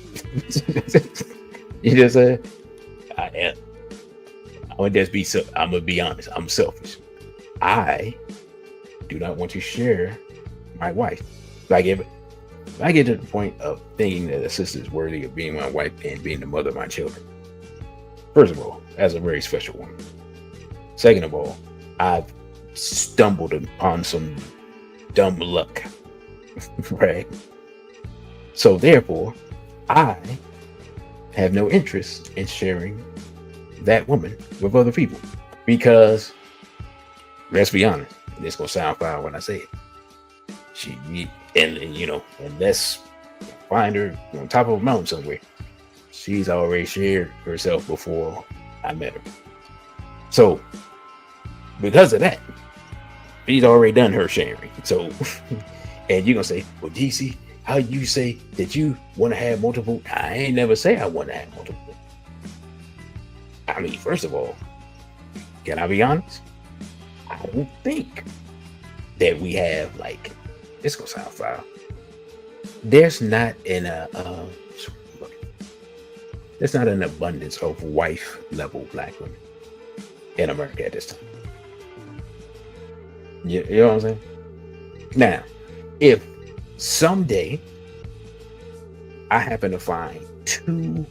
You just said, I am. I'm going to be honest. I'm selfish. I do not want to share my wife. Like, if I get to the point of thinking that a sister is worthy of being my wife and being the mother of my children, first of all, that's a very special woman. Second of all, I've stumbled upon some dumb luck, right? So therefore, I have no interest in sharing that woman with other people because, let's be honest, and it's gonna sound foul when I say it. And let's find her on top of a mountain somewhere. She's already shared herself before I met her. So, because of that, she's already done her sharing. So, and you're gonna say, well, DC, how you say that you want to have multiple? I ain't never say I want to have multiple. I mean, first of all, can I be honest? I don't think that we have, like, this gonna sound foul. There's not an abundance of wife level black women in America at this time. You know what I'm saying? Now, if someday I happen to find two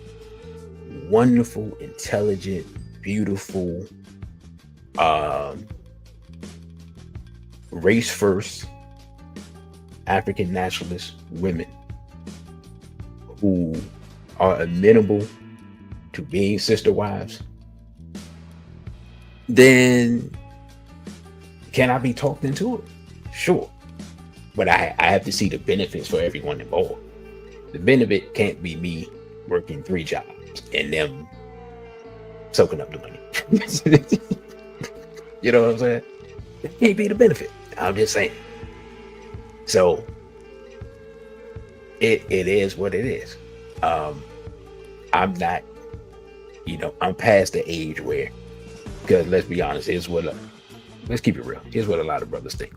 wonderful, intelligent, beautiful, race first, African nationalist women who are amenable to being sister wives, then can I be talked into it? Sure. But I have to see the benefits for everyone involved. The benefit can't be me working 3 jobs and them soaking up the money. You know what I'm saying? It can't be the benefit. I'm just saying. So it is what it is. I'm not, I'm past the age where, because let's be honest, let's keep it real. Here's what a lot of brothers think.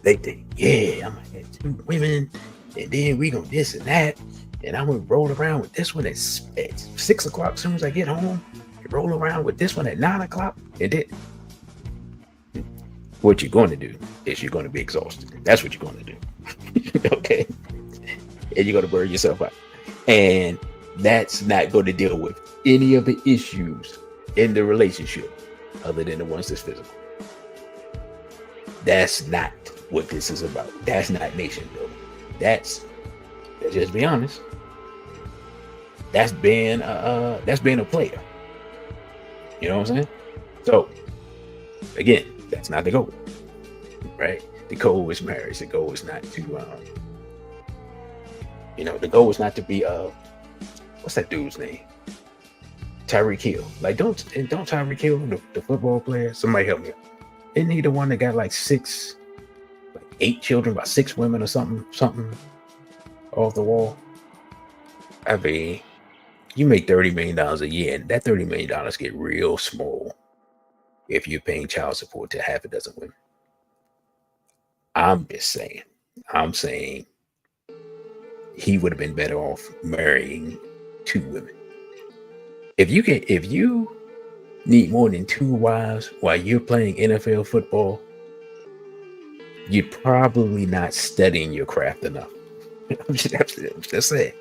They think, yeah, I'm gonna have 2 women, and then we gonna this and that, and I'm gonna roll around with this one at 6 o'clock as soon as I get home, and roll around with this one at 9 o'clock, and then what you're going to do is you're going to be exhausted. That's what you're going to do. Okay. And you're going to burn yourself out. And that's not going to deal with any of the issues in the relationship other than the ones that's physical. That's not what this is about. That's not nation building. Let's just be honest. That's being a player. You know what I'm saying? So again, that's not the goal, right? The goal is marriage. The goal is not to, the goal is not to be, what's that dude's name? Tyreek Hill. Like, don't Tyreek Hill, the football player, somebody help me out. Isn't he the one that got like 8 children by 6 women or something off the wall? I mean, you make $30 million a year, and that $30 million get real small if you're paying child support to half a dozen women. I'm saying he would have been better off marrying 2 women. If you need more than 2 wives while you're playing NFL football, you're probably not studying your craft enough. I'm just saying.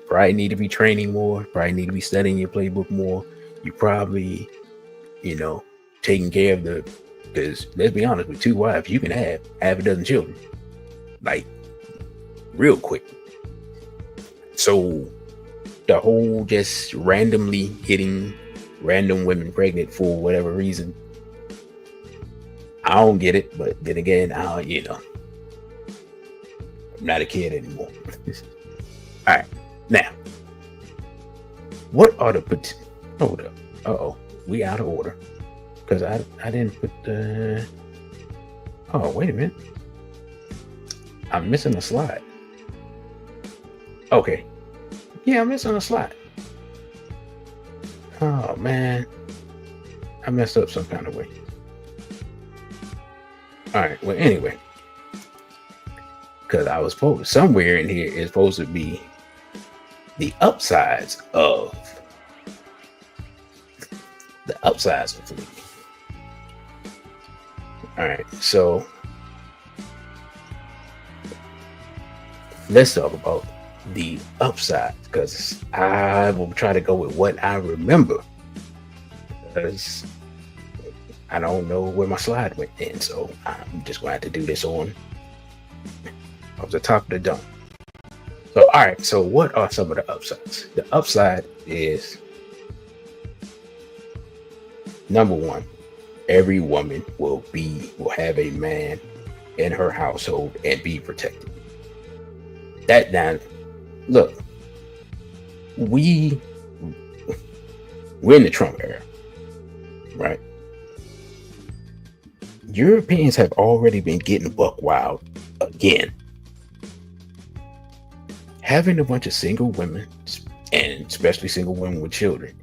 Probably need to be training more, probably need to be studying your playbook more. You probably, taking care of because let's be honest, with 2 wives, you can have half a dozen children, like real quick. So the whole just randomly getting random women pregnant for whatever reason, I don't get it. But then again, I'm not a kid anymore. All right, now, what are the hold up? We out of order because I didn't put the. Oh, wait a minute, I'm missing a slide. Okay, yeah, I'm missing a slide. Oh man, I messed up some kind of way. All right, well, anyway, because I was supposed somewhere in here is supposed to be the upsides of polygamy. All right, so let's talk about the upside, because I will try to go with what I remember, because I don't know where my slide went in, so I'm just going to have to do this off the top of the dome. So, all right, so what are some of the upsides? The upside is, number one, every woman will have a man in her household and be protected. That now, look, we're in the Trump era, right? Europeans have already been getting buck wild again. Having a bunch of single women, and especially single women with children,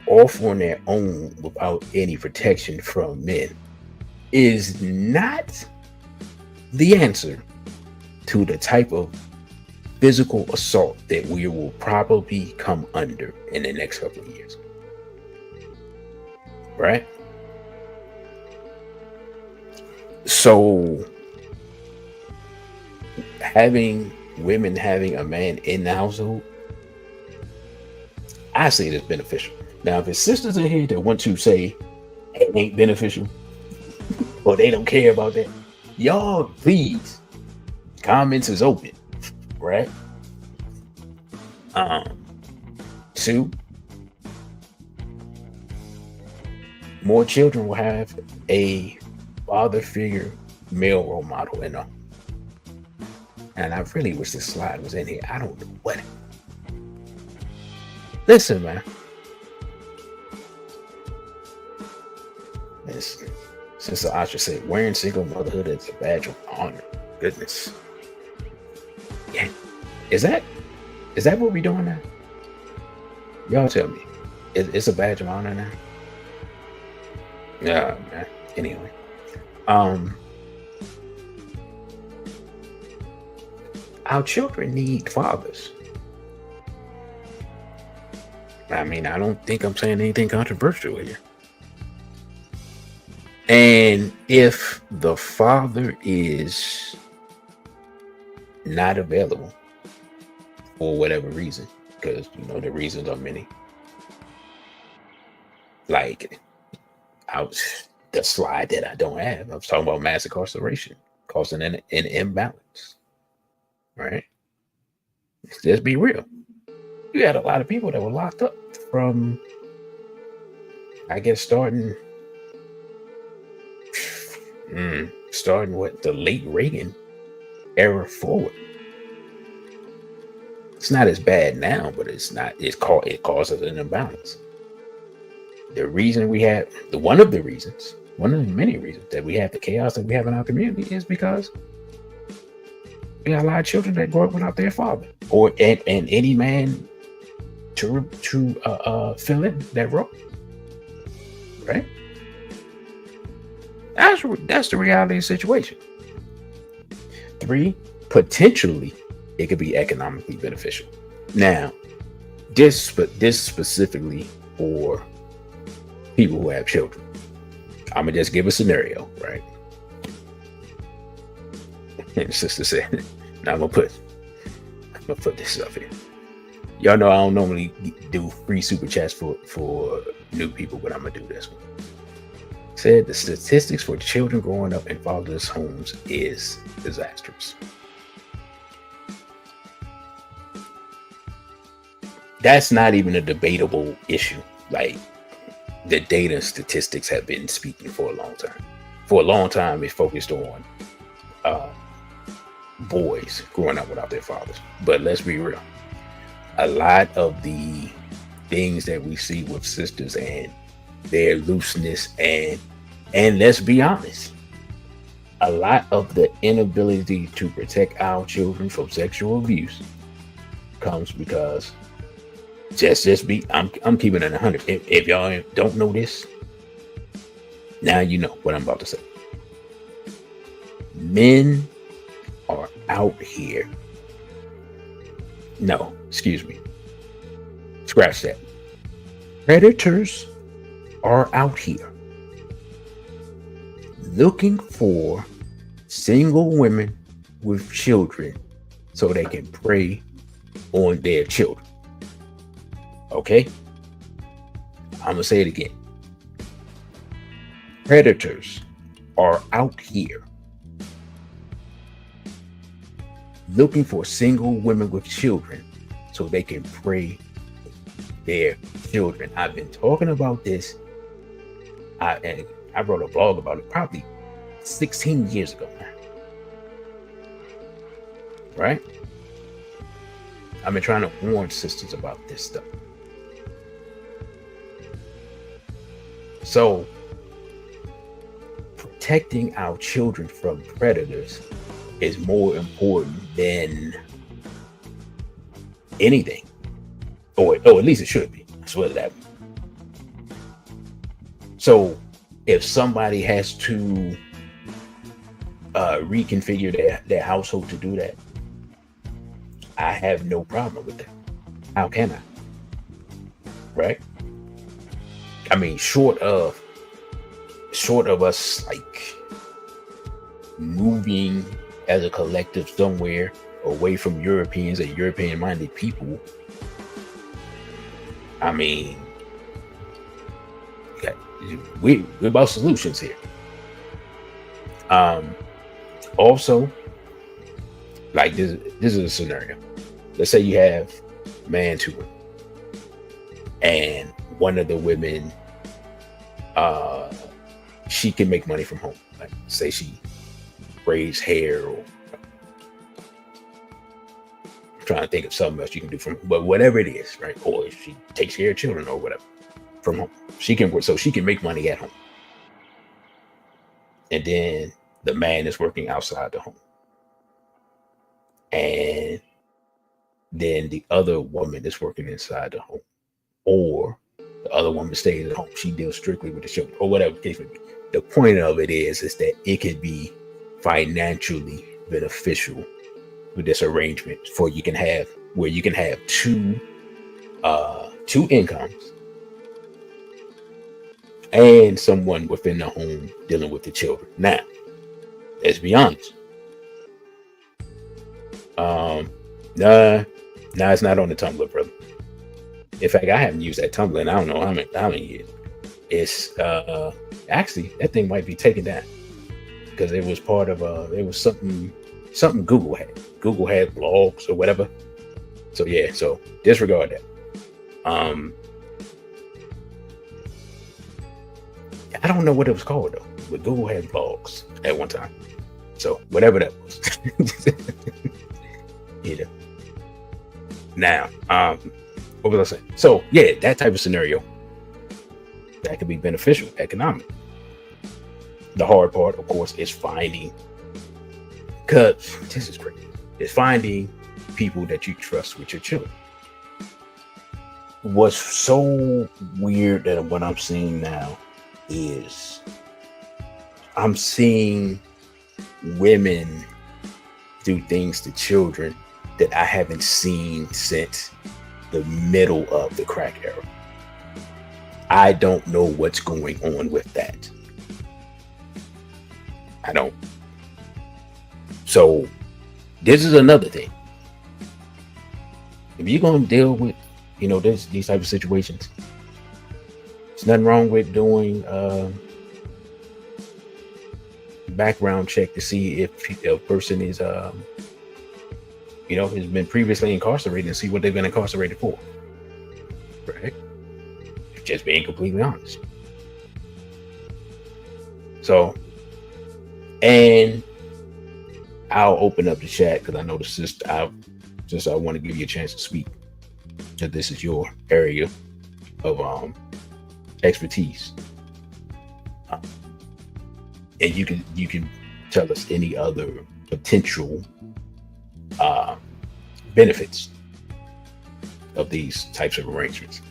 off on their own without any protection from men, is not the answer to the type of physical assault that we will probably come under in the next couple of years. Right? So women having a man in the household, I say it is beneficial. Now, if it's sisters in here that want to say it ain't beneficial or they don't care about that, y'all, please, comments is open, right? Two, more children will have a father figure, male role model in them. And I really wish this slide was in here. I don't know what. Listen, man. Sister Asha said, wearing single motherhood is a badge of honor. Goodness. Yeah. Is that what we're doing now? Y'all tell me. It's a badge of honor now? Yeah, man. Anyway. Our children need fathers. I mean, I don't think I'm saying anything controversial here. And if the father is not available for whatever reason, because the reasons are many, like the slide that I don't have, I was talking about mass incarceration causing an imbalance, right? Let's just be real. You had a lot of people that were locked up from, I guess, starting what, the late Reagan era forward. It's not as bad now, but it causes an imbalance. The reason we have one of the many reasons that we have the chaos that we have in our community is because we got a lot of children that grow up without their father, and any man to fill in that role, right? That's the reality of the situation. 3, potentially it could be economically beneficial. Now, this specifically for people who have children. I'm gonna just give a scenario, right? And the sister said, "Now I'm gonna put this up here." Y'all know I don't normally do free super chats for new people, but I'm gonna do this one. Said the statistics for children growing up in fatherless homes is disastrous. that's not even a debatable issue. Like, the data and statistics have been speaking for a long time. For a long time, it's focused on boys growing up without their fathers. But let's be real. A lot of the things that we see with sisters and their looseness, and let's be honest, a lot of the inability to protect our children from sexual abuse comes because I'm keeping it 100. If y'all don't know this, now you know what I'm about to say. Men are out here. No, excuse me. Scratch that. Predators are out here looking for single women with children so they can prey on their children. Okay? I'm going to say it again. Predators are out here looking for single women with children so they can prey their children. I've been talking about this. I wrote a blog about it probably 16 years ago now. Right? I've been trying to warn sisters about this stuff. So, protecting our children from predators is more important than anything. Or at least it should be. I swear to that. So, if somebody has to reconfigure their household to do that, I have no problem with that. How can I? Right? I mean, short of us like moving as a collective somewhere away from Europeans and European-minded people, I mean, we're about solutions here. Also, like this is a scenario. Let's say you have man to women, and one of the women, she can make money from home. Like, say she braids hair, or I'm trying to think of something else you can do from, but whatever it is, right? Or she takes care of children or whatever from home. She can work, so she can make money at home. And then the man is working outside the home. And then the other woman is working inside the home. Or the other woman stays at home. She deals strictly with the children, or whatever the case may be. The point of it is that it could be financially beneficial with this arrangement where you can have two incomes and someone within the home dealing with the children. Now, let's be honest. Nah, it's not on the Tumblr, brother. In fact, I haven't used that Tumblr in I don't know how many years. It's actually, that thing might be taken down because it was part of it was something Google had. Google had blogs or whatever. So yeah, so disregard that. I don't know what it was called though, but Google had blogs at one time. So whatever that was. Yeah. Now, what was I saying? So yeah, that type of scenario that could be beneficial economically. The hard part, of course, is finding, because this is crazy, is finding people that you trust with your children. What's so weird that what I'm seeing now is I'm seeing women do things to children that I haven't seen since the middle of the crack era. I don't know what's going on with that. I don't. So this is another thing. If you're going to deal with, these type of situations, there's nothing wrong with doing background check to see if a person is, has been previously incarcerated and see what they've been incarcerated for. Just being completely honest. So, and I'll open up the chat because I know the sister. I want to give you a chance to speak. That this is your area of expertise, and you can tell us any other potential benefits of these types of arrangements.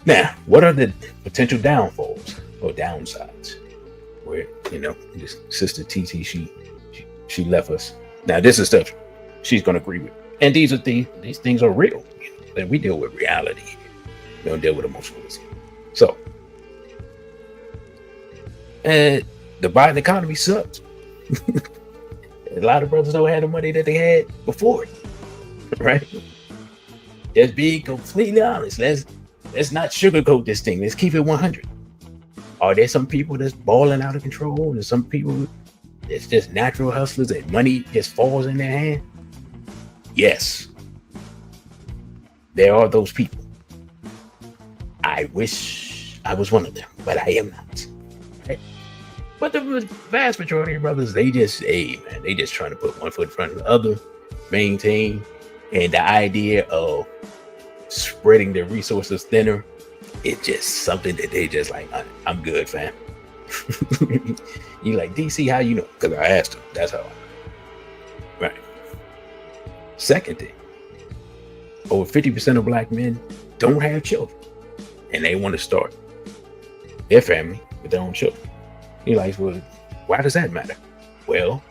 Now, what are the potential downfalls or downsides? Where, this sister TT, she left us. Now, this is stuff she's going to agree with. And these things are real. And we deal with reality. We don't deal with emotionalism. So, and the Biden economy sucks. A lot of brothers don't have the money that they had before, right? Just being completely honest. Let's not sugarcoat this thing. Let's keep it 100. Are there some people that's balling out of control, and some people that's just natural hustlers and money just falls in their hand? Yes, there are those people. I wish I was one of them, but I am not. Right? But the vast majority of brothers, they just trying to put one foot in front of the other, maintain, and the idea of spreading their resources thinner, it's just something that they just like, I'm good, fam. You like, DC, how you know? Because I asked him. That's how I know. Right. Second thing, over 50% of black men don't have children, and they want to start their family with their own children. You're like, well, why does that matter? Well,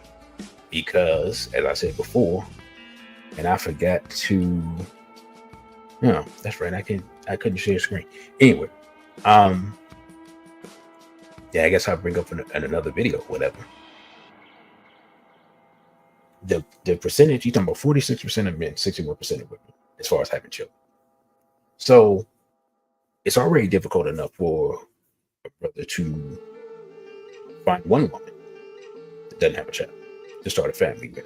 because, as I said before, and I forgot to, no, that's right, I couldn't share screen. Anyway, yeah, I guess I'll bring up in another video, whatever. The percentage, you're talking about 46% of men, 61% of women, as far as having children. So it's already difficult enough for a brother to find one woman that doesn't have a child to start a family with.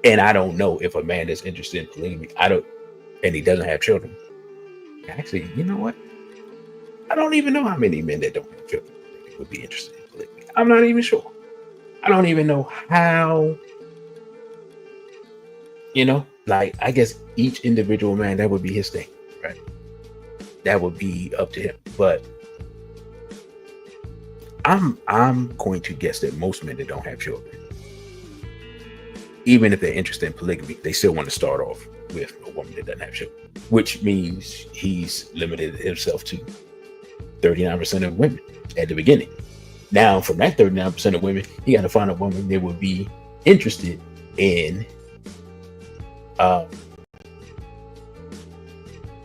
And I don't know if a man is interested in polygamy, and he doesn't have children. Actually, you know what? I don't even know how many men that don't have children would be interested in polygamy. I'm not even sure. I don't even know how, like, I guess each individual man, that would be his thing, right? That would be up to him. But I'm going to guess that most men that don't have children, even if they're interested in polygamy, they still want to start off with a woman that doesn't have children, which means he's limited himself to 39% of women at the beginning. Now, from that 39% of women, he got to find a woman that would be interested in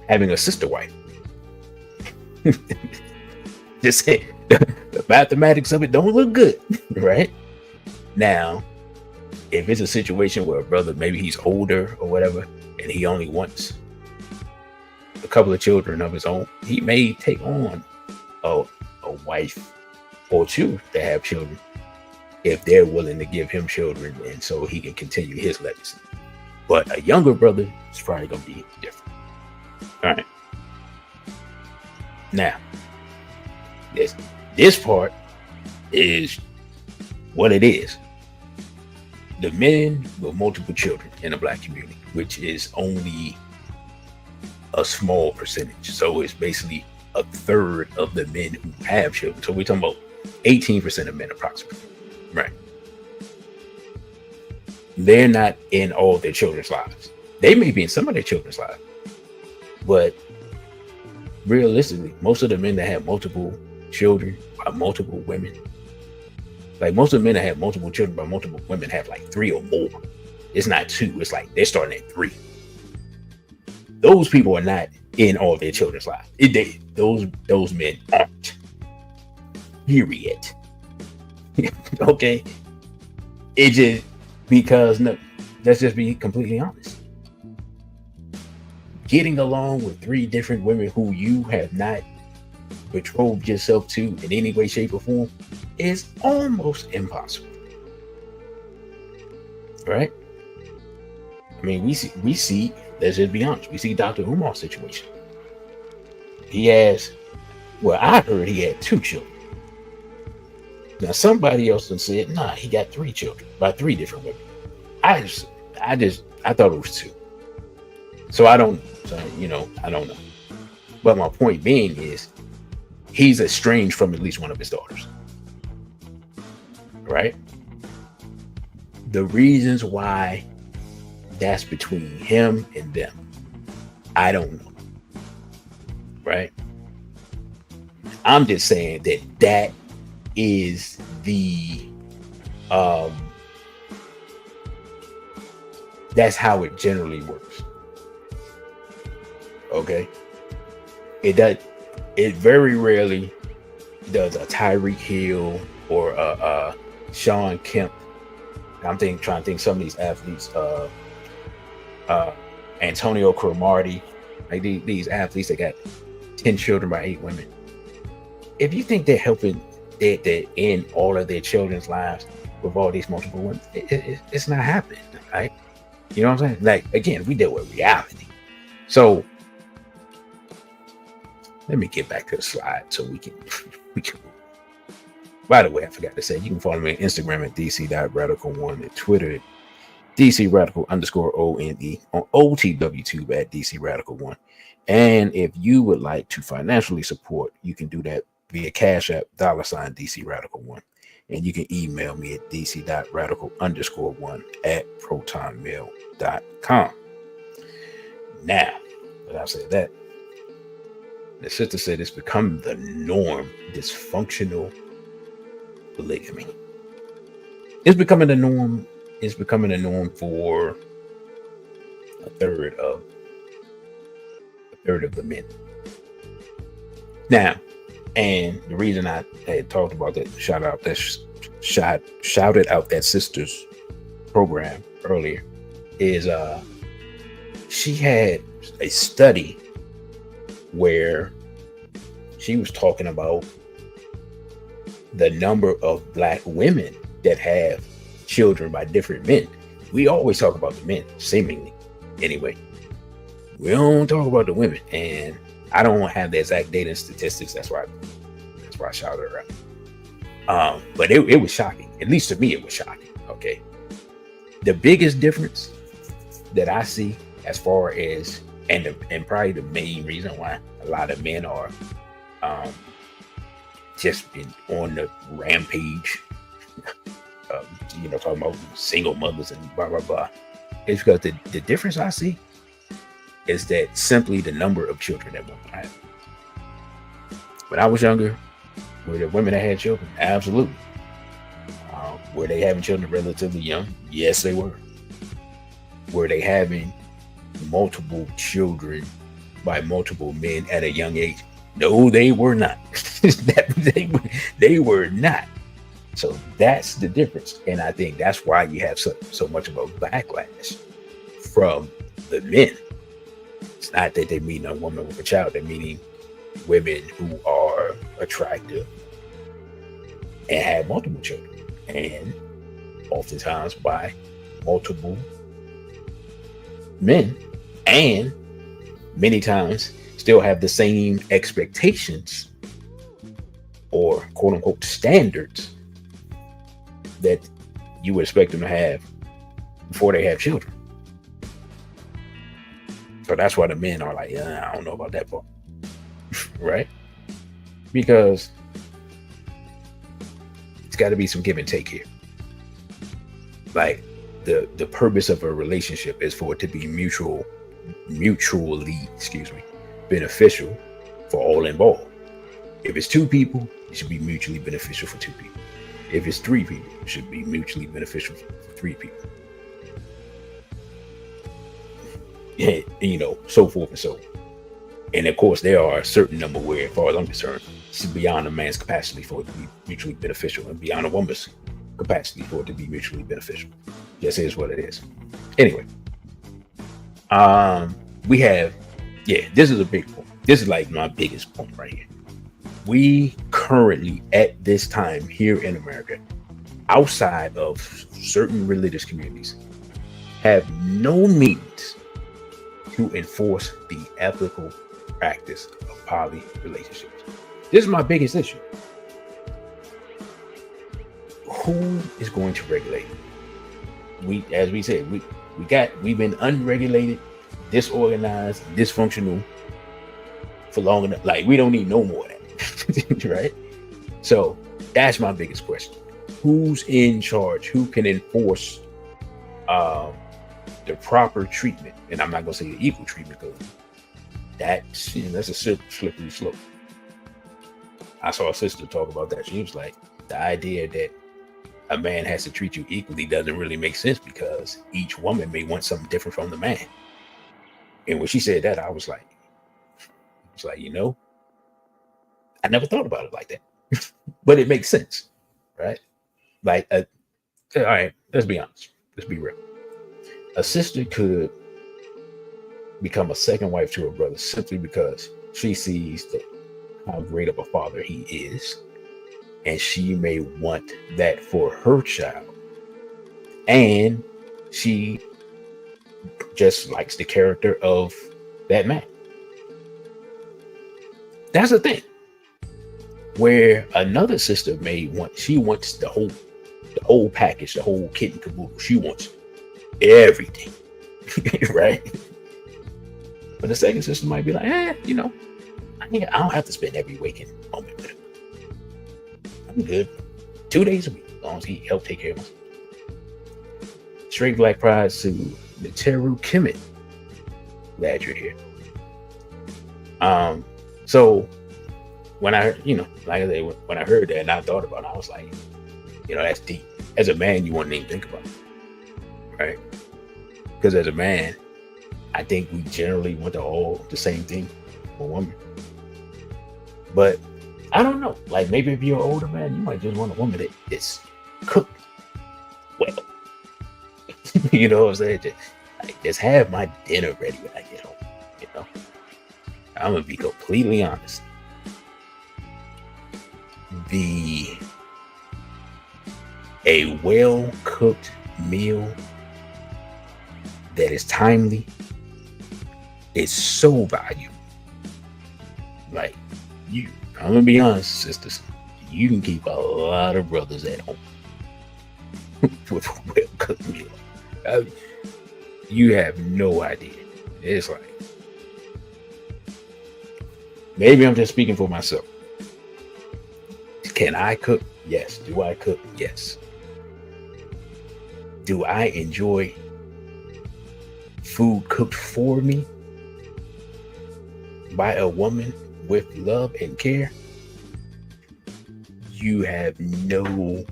having a sister wife. Just say the mathematics of it don't look good, right? Now, if it's a situation where a brother, maybe he's older or whatever, and he only wants a couple of children of his own, he may take on a wife or two that have children if they're willing to give him children, and so he can continue his legacy. But a younger brother is probably going to be different. All right. Now, this part is what it is. The men with multiple children in the black community, which is only a small percentage. So it's basically a third of the men who have children. So we're talking about 18% of men approximately, right? They're not in all their children's lives. They may be in some of their children's lives, but realistically, most of the men that have multiple children by multiple women, like most of the men that have multiple children by multiple women have like 3 or more. It's not 2. It's like they're starting at 3. Those people are not in all their children's lives. Those men aren't. Period. Okay. It just because no. Let's just be completely honest. Getting along with 3 different women who you have not betrothed yourself to in any way, shape, or form is almost impossible. Right? I mean, we see, let's just be honest, we see Dr. Umar's situation. He has, well, I heard he had 2 children. Now somebody else done said, nah, he got 3 children by 3 different women. I thought it was 2. So I don't know. But my point being is, he's estranged from at least one of his daughters. Right? The reasons why that's between him and them, I don't know. Right? I'm just saying that is the that's how it generally works. Okay? It very rarely does a Tyreek Hill or a Sean Kemp. I'm trying to think some of these athletes, Antonio Cromartie, like these athletes that got 10 children by 8 women. If you think they're helping that end all of their children's lives with all these multiple women, it's not happening, right? You know what I'm saying? Like, again, we deal with reality. So let me get back to the slide so we can. By the way, I forgot to say, you can follow me on Instagram at dc.radical1, at Twitter at dc_radical_one, on OTWTube at dcradical1. And if you would like to financially support, you can do that via Cashapp, $dcradical1. And you can email me at dc.radical_1 at protonmail.com. Now, that I said that, the sister said it's become the norm, dysfunctional polygamy. It's becoming the norm. It's becoming the norm for a third of the men. Now, and the reason I had talked about that, shouted out that sister's program earlier, is she had a study where she was talking about the number of Black women that have children by different men. We always talk about the men, seemingly. Anyway, we don't talk about the women, and I don't have the exact data and statistics. That's why I shouted her out. But it was shocking. At least to me, it was shocking. Okay. The biggest difference that I see, as far as, and probably the main reason why a lot of men are just been on the rampage, talking about single mothers and blah, blah, blah, is because the difference I see is that simply the number of children that women have. When I was younger, were there women that had children? Absolutely. Were they having children relatively young? Yes, they were. Were they having multiple children by multiple men at a young age? No, they were not. They were not. So that's the difference. And I think that's why you have so much of a backlash from the men. It's not that they're meeting a woman with a child. They're meeting women who are attractive and have multiple children. And oftentimes by multiple men. And many times still have the same expectations or quote unquote standards that you would expect them to have before they have children. So that's why the men are like, I don't know about that part. Right? Because it's got to be some give and take here. Like the purpose of a relationship is for it to be mutually beneficial for all involved. If it's 2 people, it should be mutually beneficial for 2 people. If it's 3 people, it should be mutually beneficial for 3 people. And, so forth and so on. And of course, there are a certain number where, as far as I'm concerned, it's beyond a man's capacity for it to be mutually beneficial and beyond a woman's capacity for it to be mutually beneficial. Just is what it is. Anyway, we have, this is a big point. This is like my biggest point right here. We currently, at this time here in America, outside of certain religious communities, have no means to enforce the ethical practice of poly relationships. This is my biggest issue. Who is going to regulate it? As we said, we've been unregulated, disorganized, dysfunctional for long enough. Like, we don't need no more of that. Right? So that's my biggest question. Who's in charge? Who can enforce the proper treatment? And I'm not gonna say the equal treatment, because that's a slippery slope. I saw a sister talk about that. She was like, the idea that a man has to treat you equally doesn't really make sense, because each woman may want something different from the man. And when she said that, I was like, I never thought about it like that. But it makes sense, right? Like, all right, let's be honest. Let's be real. A sister could become a second wife to her brother simply because she sees how great of a father he is, and she may want that for her child, and she just likes the character of that man. That's the thing. Where another sister she wants the whole package, the whole kit and caboodle. She wants everything. Right? But the second sister might be like, I don't have to spend every waking moment with him. I'm good. 2 days a week, as long as he helped take care of myself. Straight Black Pride to Neteru Kemet. Glad you're here. So when I, like I said, when I heard that and I thought about it, I was like, that's deep. As a man, you wouldn't even think about it, right? Because as a man, I think we generally want the same thing for a woman. But I don't know. Like, maybe if you're an older man, you might just want a woman that is cooked well. You know what I'm saying? Just have my dinner ready when I get home. I'm gonna be completely honest. A well-cooked meal that is timely is so valuable. Like, I'm gonna be honest, sisters, you can keep a lot of brothers at home with a well-cooked meal. You have no idea. It's like, maybe I'm just speaking for myself. Can I cook? Yes. Do I cook? Yes. Do I enjoy food cooked for me by a woman with love and care? You have no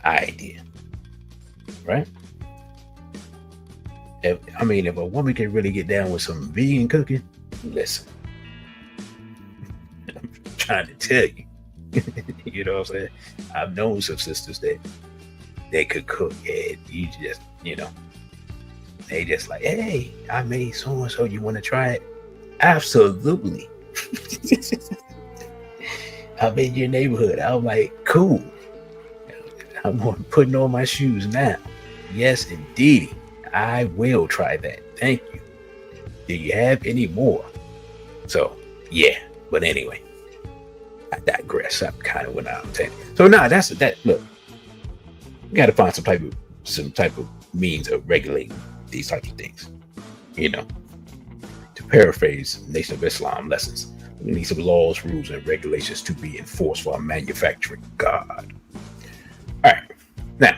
idea, right? If a woman can really get down with some vegan cooking, listen, I'm trying to tell you. You know what I'm saying? I've known some sisters that they could cook, and you just, they just like, hey, I made so and so. You want to try it? Absolutely. I'm in your neighborhood. I'm like, cool. I'm putting on my shoes now. Yes, indeed. I will try that. Thank you. Do you have any more? So, yeah. But anyway, I digress. I kind of went out on that. So now look, we got to find some type of means of regulating these types of things. To paraphrase Nation of Islam lessons, we need some laws, rules, and regulations to be enforced while manufacturing God. All right. Now,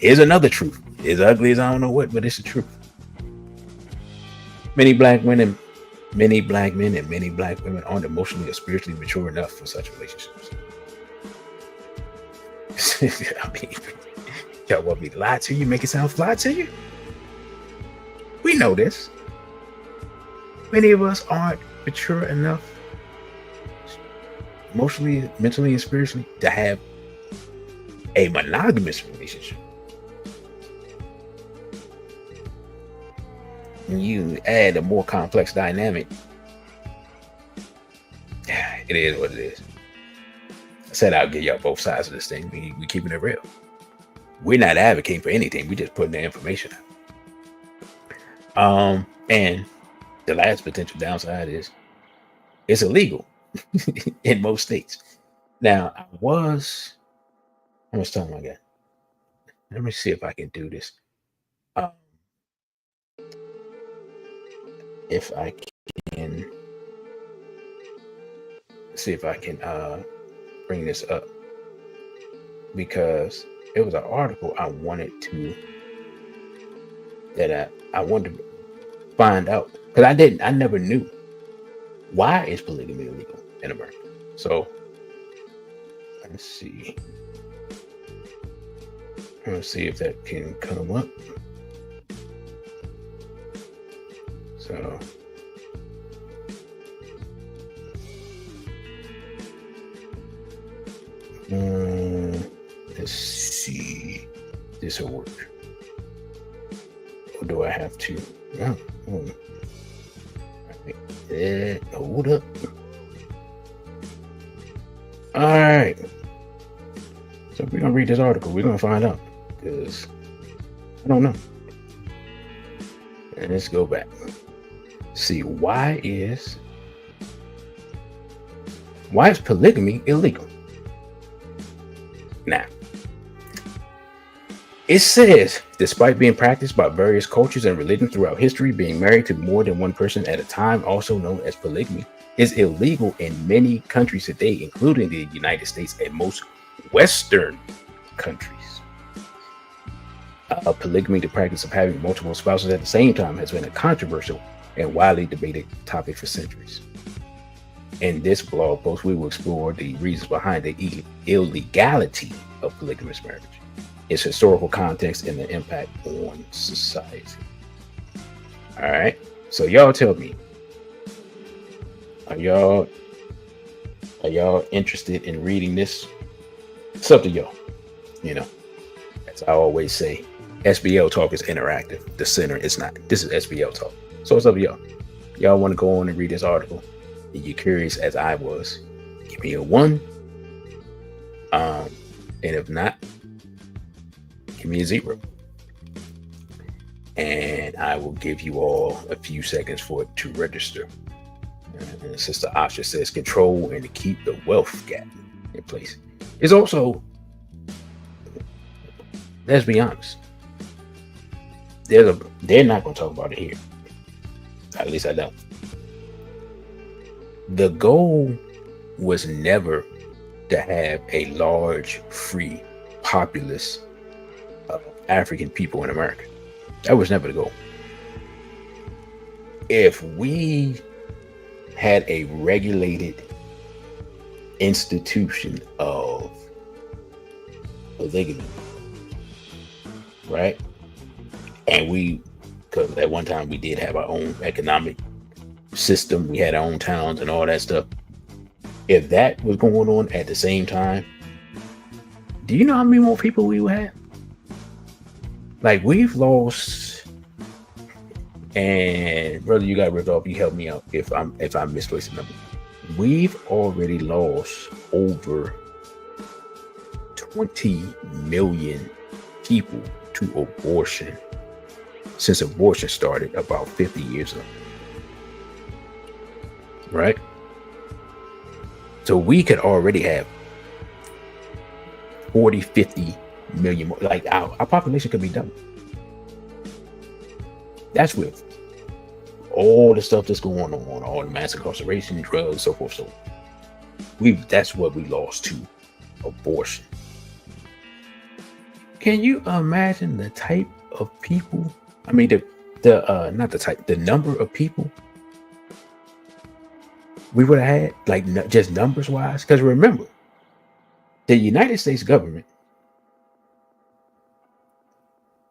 here's another truth. As ugly as I don't know what, but it's the truth. Many black men, and many black women aren't emotionally or spiritually mature enough for such relationships. Y'all want me to lie to you, make it sound fly to you? We know this. Many of us aren't mature enough emotionally, mentally, and spiritually to have a monogamous relationship. When you add a more complex dynamic, it is what it is. I said I'll give y'all both sides of this thing. We keeping it real. We're not advocating for anything. We're just putting the information out. And the last potential downside is it's illegal in most states. Now, how much time I got? Let me see if I can do this. If I can see if I can bring this up, because it was an article I wanted to find out, because I never knew why is polygamy illegal in America. So let's see if that can come up. So let's see, this will work. Or do I have to? Hold up. All right. So we're gonna read this article. We're gonna find out, because I don't know. And let's go back. See, why is polygamy illegal? Now, it says, despite being practiced by various cultures and religions throughout history, being married to more than one person at a time, also known as polygamy, is illegal in many countries today, including the United States and most Western countries. Polygamy, the practice of having multiple spouses at the same time, has been a controversial and widely debated topic for centuries. In this blog post, we will explore the reasons behind the illegality of polygamous marriage, its historical context, and the impact on society. All right, so y'all tell me, are y'all interested in reading this? It's up to y'all. You know, as I always say, SBL talk is interactive. The center is not. This is SBL talk. So it's up to y'all. Y'all want to go on and read this article, and you're curious as I was, give me a 1. And if not, give me a 0. And I will give you all a few seconds for it to register. And Sister Asha says, control and to keep the wealth gap in place. It's also, let's be honest, they're not going to talk about it here. At least I don't. The goal was never to have a large, free populace of African people in America. That was never the goal. If we had a regulated institution of polygamy, right? And because at one time we did have our own economic system, we had our own towns and all that stuff. If that was going on at the same time, do you know how many more people we would have? Like, we've lost, and brother, you got ripped off. You help me out if I'm misplacing number. We've already lost over 20 million people to abortion since abortion started about 50 years ago. Right? So we could already have 40, 50 million more. Like, our population could be double. That's with all the stuff that's going on, all the mass incarceration, drugs, so forth. So that's what we lost to abortion. Can you imagine the type of people? I mean, the number of people we would have had, like, just numbers wise. Because remember, the United States government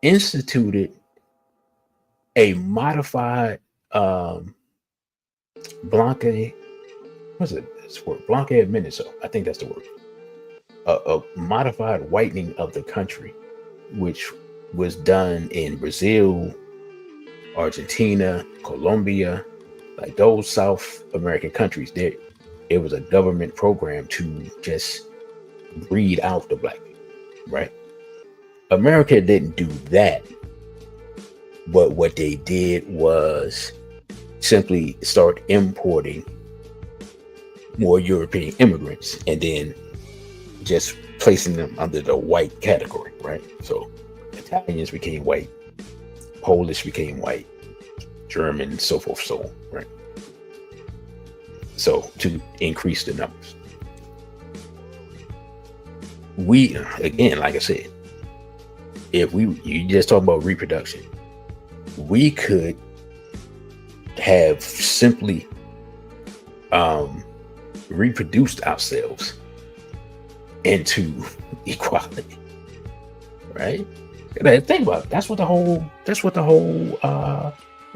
instituted a modified Blanca, what's it? It's word Blanca Administo. I think that's the word. A modified whitening of the country, which was done in Brazil, Argentina, Colombia, like those South American countries. There, it was a government program to just breed out the black people, right? America didn't do that, but what they did was simply start importing more European immigrants and then just placing them under the white category, right? So Italians became white, Polish became white, German, so forth, so on, right? So to increase the numbers. We, again, like I said, if you just talk about reproduction, we could have simply reproduced ourselves into equality, right? Think about it. That's what the whole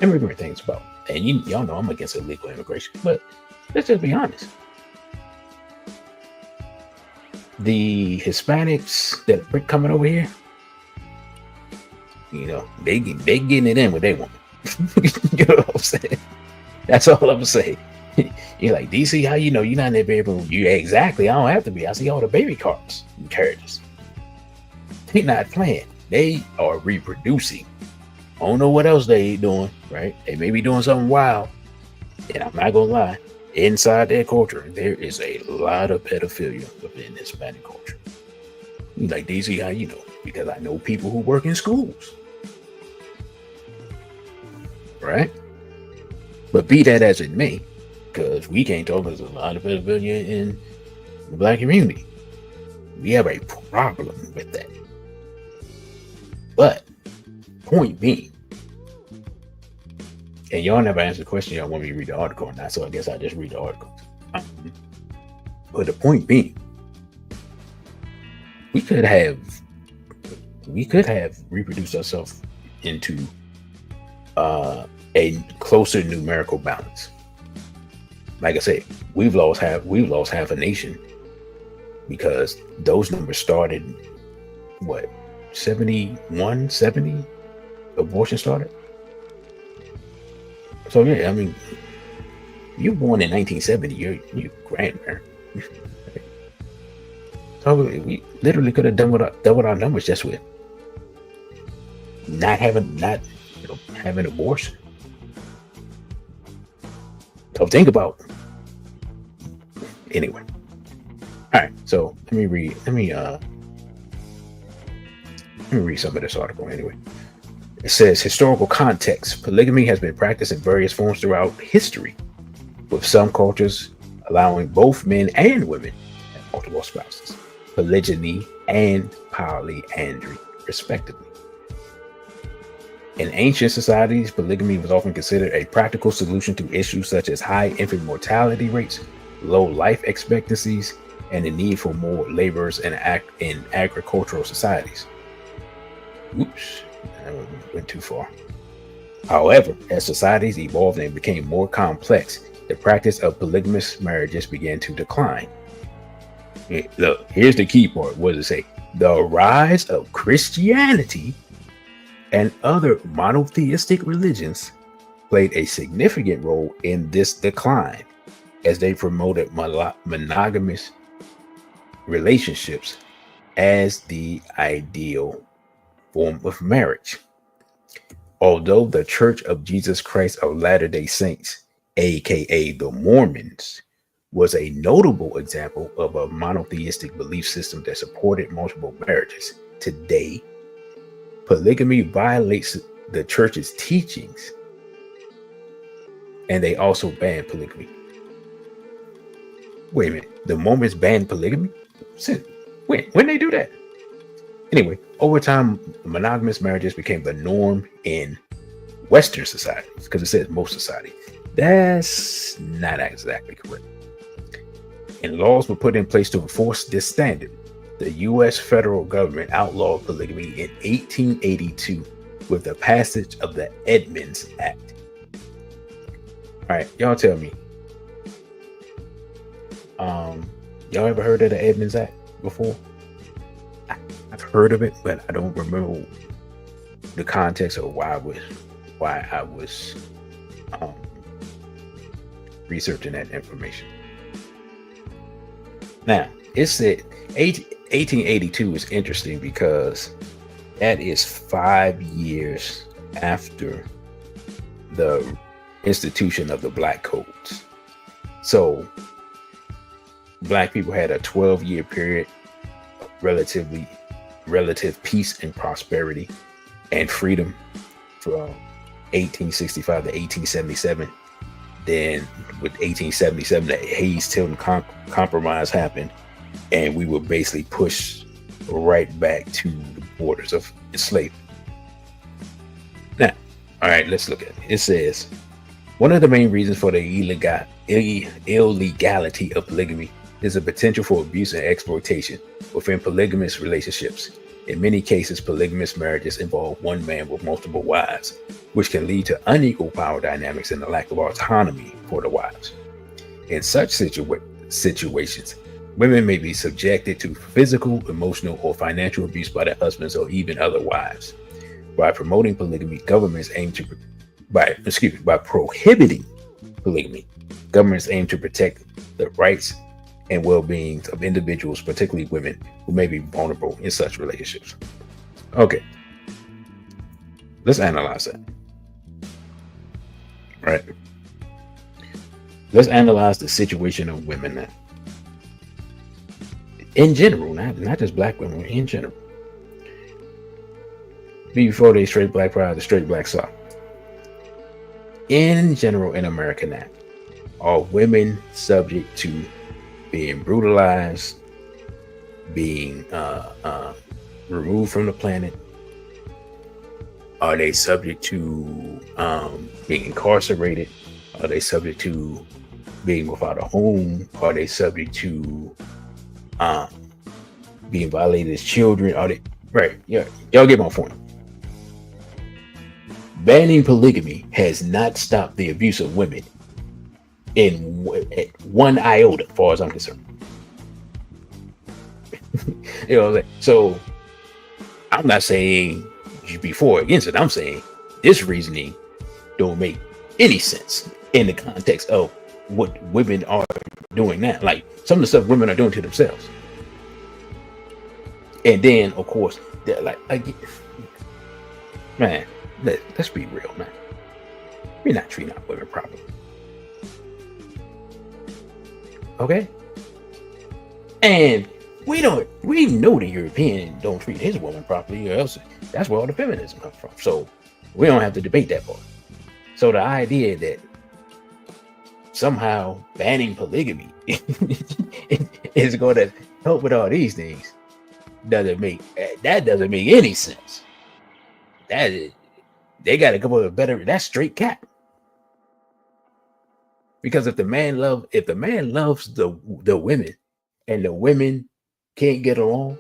immigrant thing's about. And y'all know I'm against illegal immigration, but let's just be honest. The Hispanics that are coming over here, you know, they getting it in what they want. You know what I'm saying? That's all I'm gonna say. You're like, DC, how you know you're not able? You exactly. I don't have to be. I see all the baby cars and carriages. They're not playing. They are reproducing. I don't know what else they doing, right? They may be doing something wild. And I'm not gonna lie, inside their culture, there is a lot of pedophilia within Hispanic culture. You're like, DC, how you know? Because I know people who work in schools. Right? But be that as it may, because we can't talk, there's a lot of pedophilia in the Black community. We have a problem with that. But point being, and y'all never answered the question, y'all want me to read the article or not, so I guess I just read the article. But the point being, we could have reproduced ourselves into a closer numerical balance. Like I said, we've lost half a nation because those numbers started what, 71, 70 abortion started. So yeah, I mean, you were born in 1970, you're grandparent. So we literally could have doubled our numbers just with not having abortion. So think about it. Anyway. All right, so let me read some of this article anyway. It says, historical context. Polygamy has been practiced in various forms throughout history, with some cultures allowing both men and women to have multiple spouses, polygyny and polyandry, respectively. In ancient societies, polygamy was often considered a practical solution to issues such as high infant mortality rates, low life expectancies, and the need for more laborers in agricultural societies. Oops, I went too far. However, as societies evolved and became more complex, the practice of polygamous marriages began to decline. Look, here's the key part. What does it say? The rise of Christianity and other monotheistic religions played a significant role in this decline, as they promoted monogamous relationships as the ideal form of marriage. Although the Church of Jesus Christ of Latter-day Saints, aka the Mormons, was a notable example of a monotheistic belief system that supported multiple marriages, today polygamy violates the church's teachings, and they also ban polygamy. Wait a minute, the Mormons banned polygamy? When they do that? Anyway, over time, monogamous marriages became the norm in Western societies, because it says most society. That's not exactly correct. And laws were put in place to enforce this standard. The U.S. federal government outlawed polygamy in 1882 with the passage of the Edmunds Act. All right, y'all tell me. Y'all ever heard of the Edmunds Act before? I've heard of it, but I don't remember the context or why I was researching that information. Now, it said 1882 is interesting because that is 5 years after the institution of the black codes. So black people had a 12-year period of relative peace and prosperity and freedom from 1865 to 1877. Then with 1877, the Hayes-Tilton Compromise happened, and we were basically pushed right back to the borders of slavery. Now, all right, let's look at it. It says, one of the main reasons for the illegality of polygamy is the potential for abuse and exploitation within polygamous relationships. In many cases, polygamous marriages involve one man with multiple wives, which can lead to unequal power dynamics and a lack of autonomy for the wives. In such situations, women may be subjected to physical, emotional, or financial abuse by their husbands or even other wives. By promoting polygamy, governments aim to by prohibiting polygamy, governments aim to protect the rights and well-being of individuals, particularly women, who may be vulnerable in such relationships. Okay, let's analyze that. Right? Let's analyze the situation of women now. In general, not just black women, in general. Before they straight black pride, the straight black sock. In general, in America now, are women subject to being brutalized, being removed from the planet? Are they subject to being incarcerated? Are they subject to being without a home? Are they subject to being violated as children? Are they right? Yeah, y'all get my point. Banning polygamy has not stopped the abuse of women in one iota, as far as I'm concerned. You know, so I'm not saying be for or against it. I'm saying this reasoning don't make any sense in the context of what women are doing now. Like some of the stuff women are doing to themselves. And then, of course, they're like, man, let's be real, man. We're not treating our women properly. Okay? And we know the European don't treat his woman properly, or else that's where all the feminism comes from. So we don't have to debate that part. So the idea that somehow banning polygamy is going to help with all these things doesn't make any sense. They got to come up with better. That's straight cap. Because if the man loves the women, and the women can't get along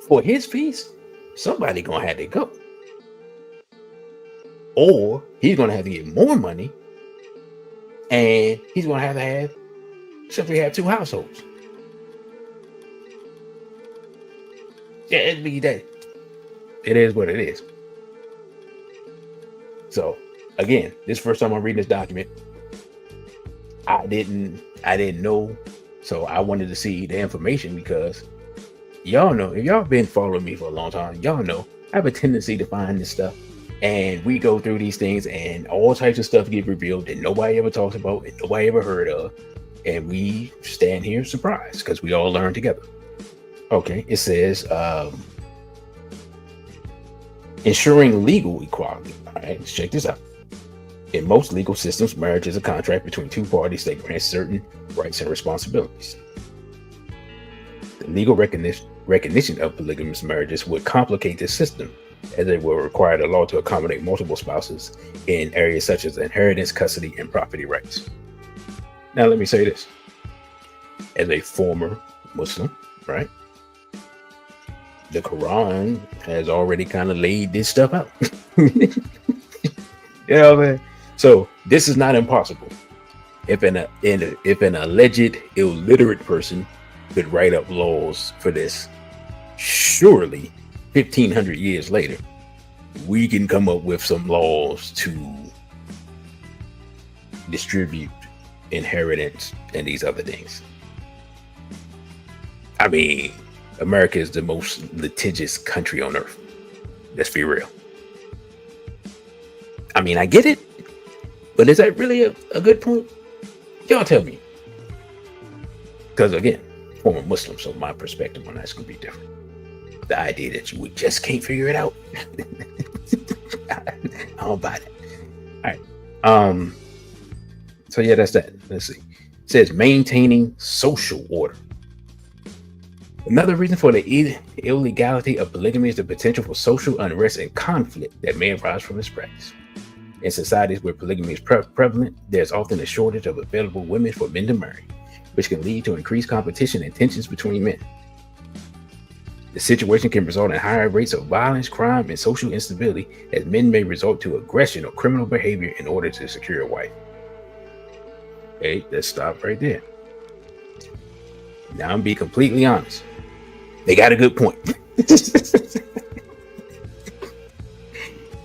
for his piece, somebody gonna have to go, or he's gonna have to get more money, and he's gonna have to simply have two households. Yeah, it'd be that. It is what it is. So again, this is the first time I'm reading this document. I didn't know, so I wanted to see the information, because y'all know, if y'all been following me for a long time, y'all know I have a tendency to find this stuff, and we go through these things and all types of stuff get revealed that nobody ever talks about and nobody ever heard of, and we stand here surprised because we all learn together. Okay, it says ensuring legal equality. All right, let's check this out. In most legal systems, marriage is a contract between two parties that grants certain rights and responsibilities. The legal recognition of polygamous marriages would complicate the system, as it will require the law to accommodate multiple spouses in areas such as inheritance, custody, and property rights. Now, let me say this. As a former Muslim, right? The Quran has already kind of laid this stuff out. You know what I mean? So this is not impossible. If an alleged illiterate person could write up laws for this, surely 1,500 years later, we can come up with some laws to distribute inheritance and these other things. I mean, America is the most litigious country on earth. Let's be real. I mean, I get it. But is that really a good point? Y'all tell me. Because again, former Muslim, so my perspective on that's going to be different. The idea that we just can't figure it out. I don't buy that. All right. So yeah, that's that. Let's see. It says maintaining social order. Another reason for the illegality of polygamy is the potential for social unrest and conflict that may arise from this practice. In societies where polygamy is prevalent, there's often a shortage of available women for men to marry, which can lead to increased competition and tensions between men. The situation can result in higher rates of violence, crime, and social instability, as men may resort to aggression or criminal behavior in order to secure a wife. Okay, let's stop right there. Now I'm being completely honest. They got a good point.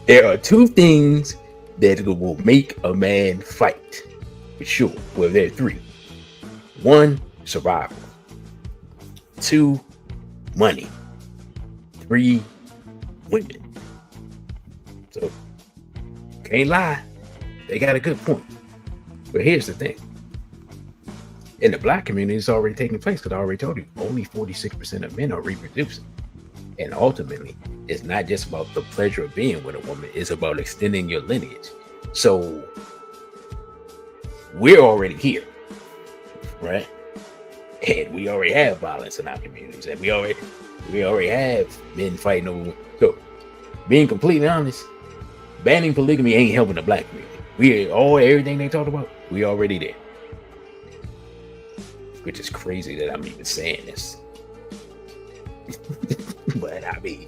There are two things that will make a man fight, for sure. Well, there are three. One, survival. Two, money. Three, women. So, can't lie. They got a good point. But here's the thing. In the black community, it's already taking place because I already told you, only 46% of men are reproducing. And ultimately, it's not just about the pleasure of being with a woman, it's about extending your lineage. So we're already here, right? And we already have violence in our communities, and we already have men fighting over. So, being completely honest, banning polygamy ain't helping the black community. Everything they talked about, we already there. Which is crazy that I'm even saying this. But I mean,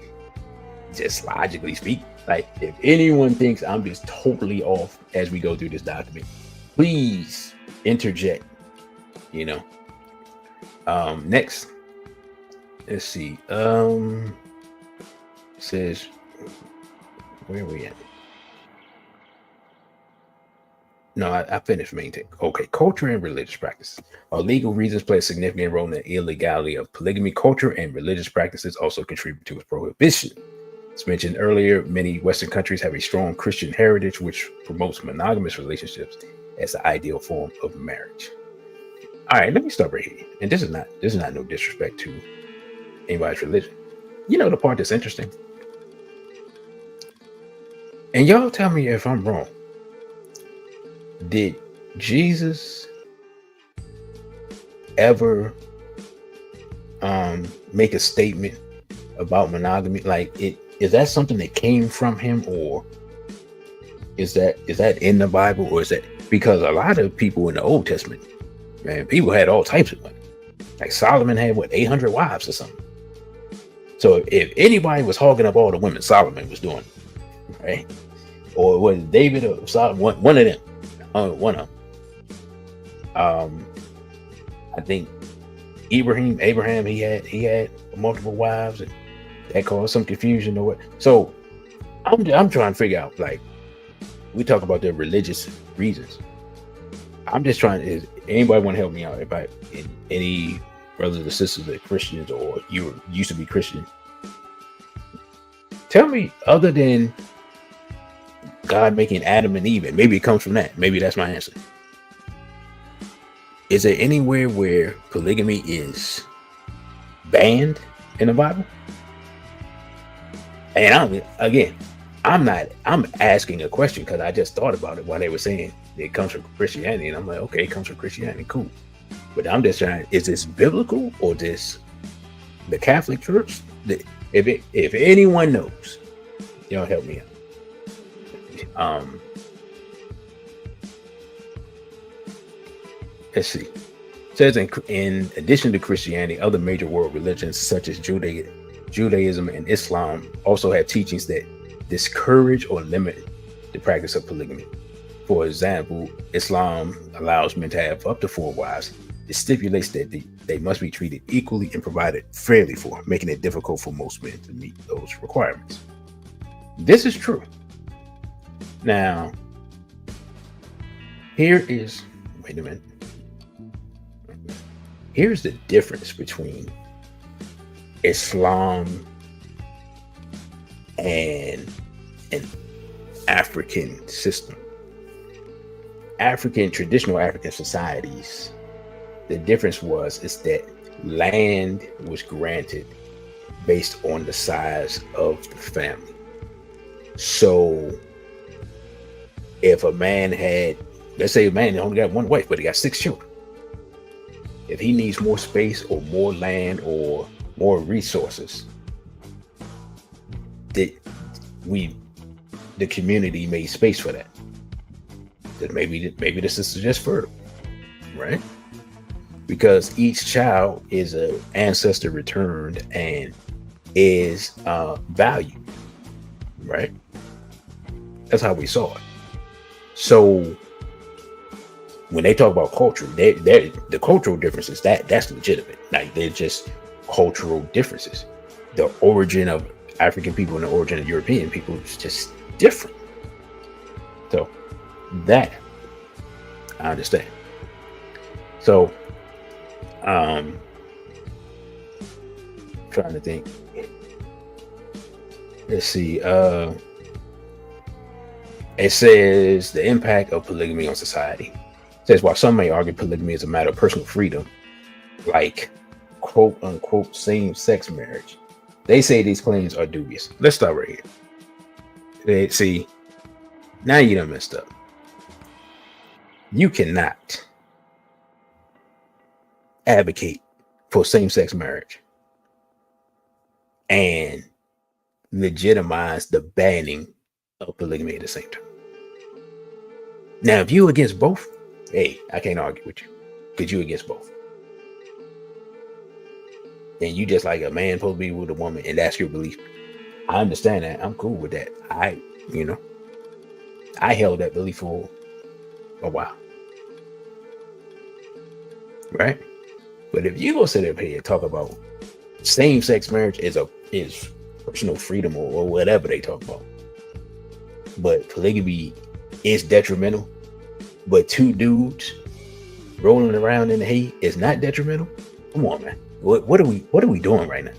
just logically speaking, like if anyone thinks I'm just totally off as we go through this document, please interject. Next, let's see. It says, where are we at? No, I finished maintaining. Okay, culture and religious practices. Our legal reasons play a significant role in the illegality of polygamy. Culture and religious practices also contribute to its prohibition. As mentioned earlier, many Western countries have a strong Christian heritage, which promotes monogamous relationships as the ideal form of marriage. All right, let me stop right here. And this is not no disrespect to anybody's religion. You know the part that's interesting? And y'all tell me if I'm wrong. Did Jesus ever make a statement about monogamy? Like, is that something that came from him, or is that in the Bible, or is that because a lot of people in the Old Testament, man, people had all types of women. Like Solomon had 800 wives or something. So if anybody was hogging up all the women, Solomon was doing it, right? Or was David or Solomon, one of them? One of them. I think Abraham, he had multiple wives, and that caused some confusion or what. So I'm trying to figure out, like, we talk about the religious reasons. I'm just trying. Is anybody want to help me out? If any brothers or sisters that are Christians, or you used to be Christian, tell me, other than God making Adam and Eve, and maybe it comes from that. Maybe that's my answer. Is there anywhere where polygamy is banned in the Bible? And I'm asking a question because I just thought about it while they were saying it comes from Christianity, and I'm like, okay, it comes from Christianity, cool. But I'm just trying, is this biblical, or this the Catholic Church? If anyone knows, y'all help me out. Let's see. It says in addition to Christianity, other major world religions such as Judaism and Islam also have teachings that discourage or limit the practice of polygamy. For example, Islam allows men to have up to 4 wives. It stipulates that they must be treated equally and provided fairly for, making it difficult for most men to meet those requirements. This is true. Now, here's the difference between Islam and an African system. traditional African societies, the difference is that land was granted based on the size of the family. So if a man had, let's say a man only got one wife, but he got 6 children, if he needs more space or more land or more resources, the community made space for that. That maybe the sisters just fertile, right? Because each child is an ancestor returned and is valued, right? That's how we saw it. So when they talk about culture, the cultural differences, that's legitimate. Like, they're just cultural differences. The origin of African people and the origin of European people is just different. So that I understand. So trying to think. Let's see. It says the impact of polygamy on society. It says while some may argue polygamy is a matter of personal freedom, like quote unquote same-sex marriage, they say these claims are dubious. Let's start right here. See, now you done messed up. You cannot advocate for same-sex marriage and legitimize the banning of polygamy at the same time. Now, if you against both, hey, I can't argue with you because you against both. And you just like a man supposed to be with a woman, and that's your belief. I understand that. I'm cool with that. I held that belief for a while. Right? But if you go sit up here and talk about same-sex marriage is personal freedom or whatever they talk about, but polygamy is detrimental, but 2 dudes rolling around in the hay is not detrimental, come on, man. What are we doing right now?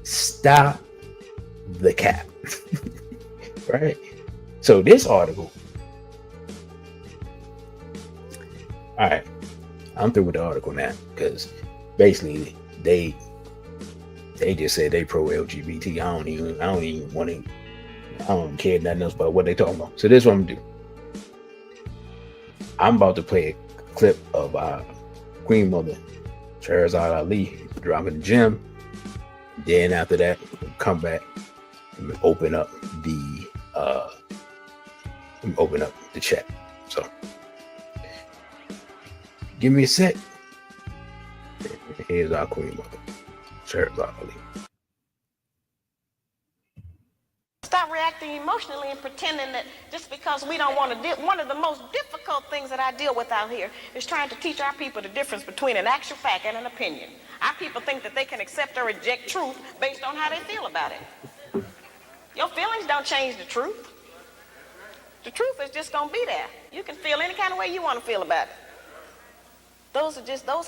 Stop the cap. Right? So this article, all right, I'm through with the article now, because basically they just said they pro LGBT. I don't even want to. I don't care nothing else about what they talking about. So this is what I'm gonna do. I'm about to play a clip of Queen Mother Shahrazad Ali dropping the gym. Then after that, we'll come back and open up the chat. So give me a sec. Here's our Queen Mother Shahrazad Ali. Stop reacting emotionally and pretending that just because we don't want to deal. One of the most difficult things that I deal with out here is trying to teach our people the difference between an actual fact and an opinion. Our people think that they can accept or reject truth based on how they feel about it. Your feelings don't change the truth. The truth is just going to be there. You can feel any kind of way you want to feel about it. Those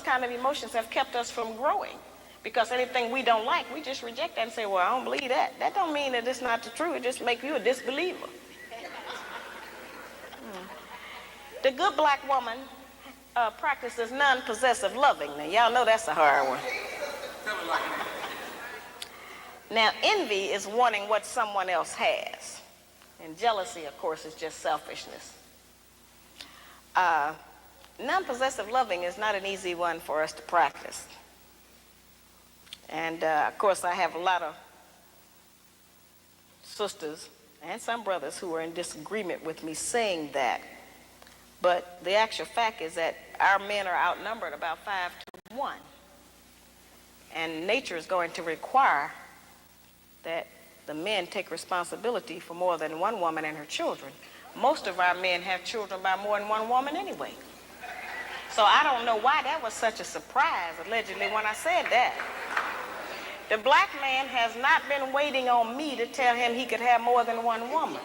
kind of emotions have kept us from growing. Because anything we don't like, we just reject that and say, well, I don't believe that. That don't mean that it's not the truth. It just makes you a disbeliever. The good black woman practices non-possessive loving. Now, y'all know that's a hard one. Now, envy is wanting what someone else has. And jealousy, of course, is just selfishness. Non-possessive loving is not an easy one for us to practice. And of course, I have a lot of sisters and some brothers who are in disagreement with me saying that. But the actual fact is that our men are outnumbered about 5 to 1. And nature is going to require that the men take responsibility for more than one woman and her children. Most of our men have children by more than one woman anyway. So I don't know why that was such a surprise, allegedly, when I said that. The black man has not been waiting on me to tell him he could have more than one woman.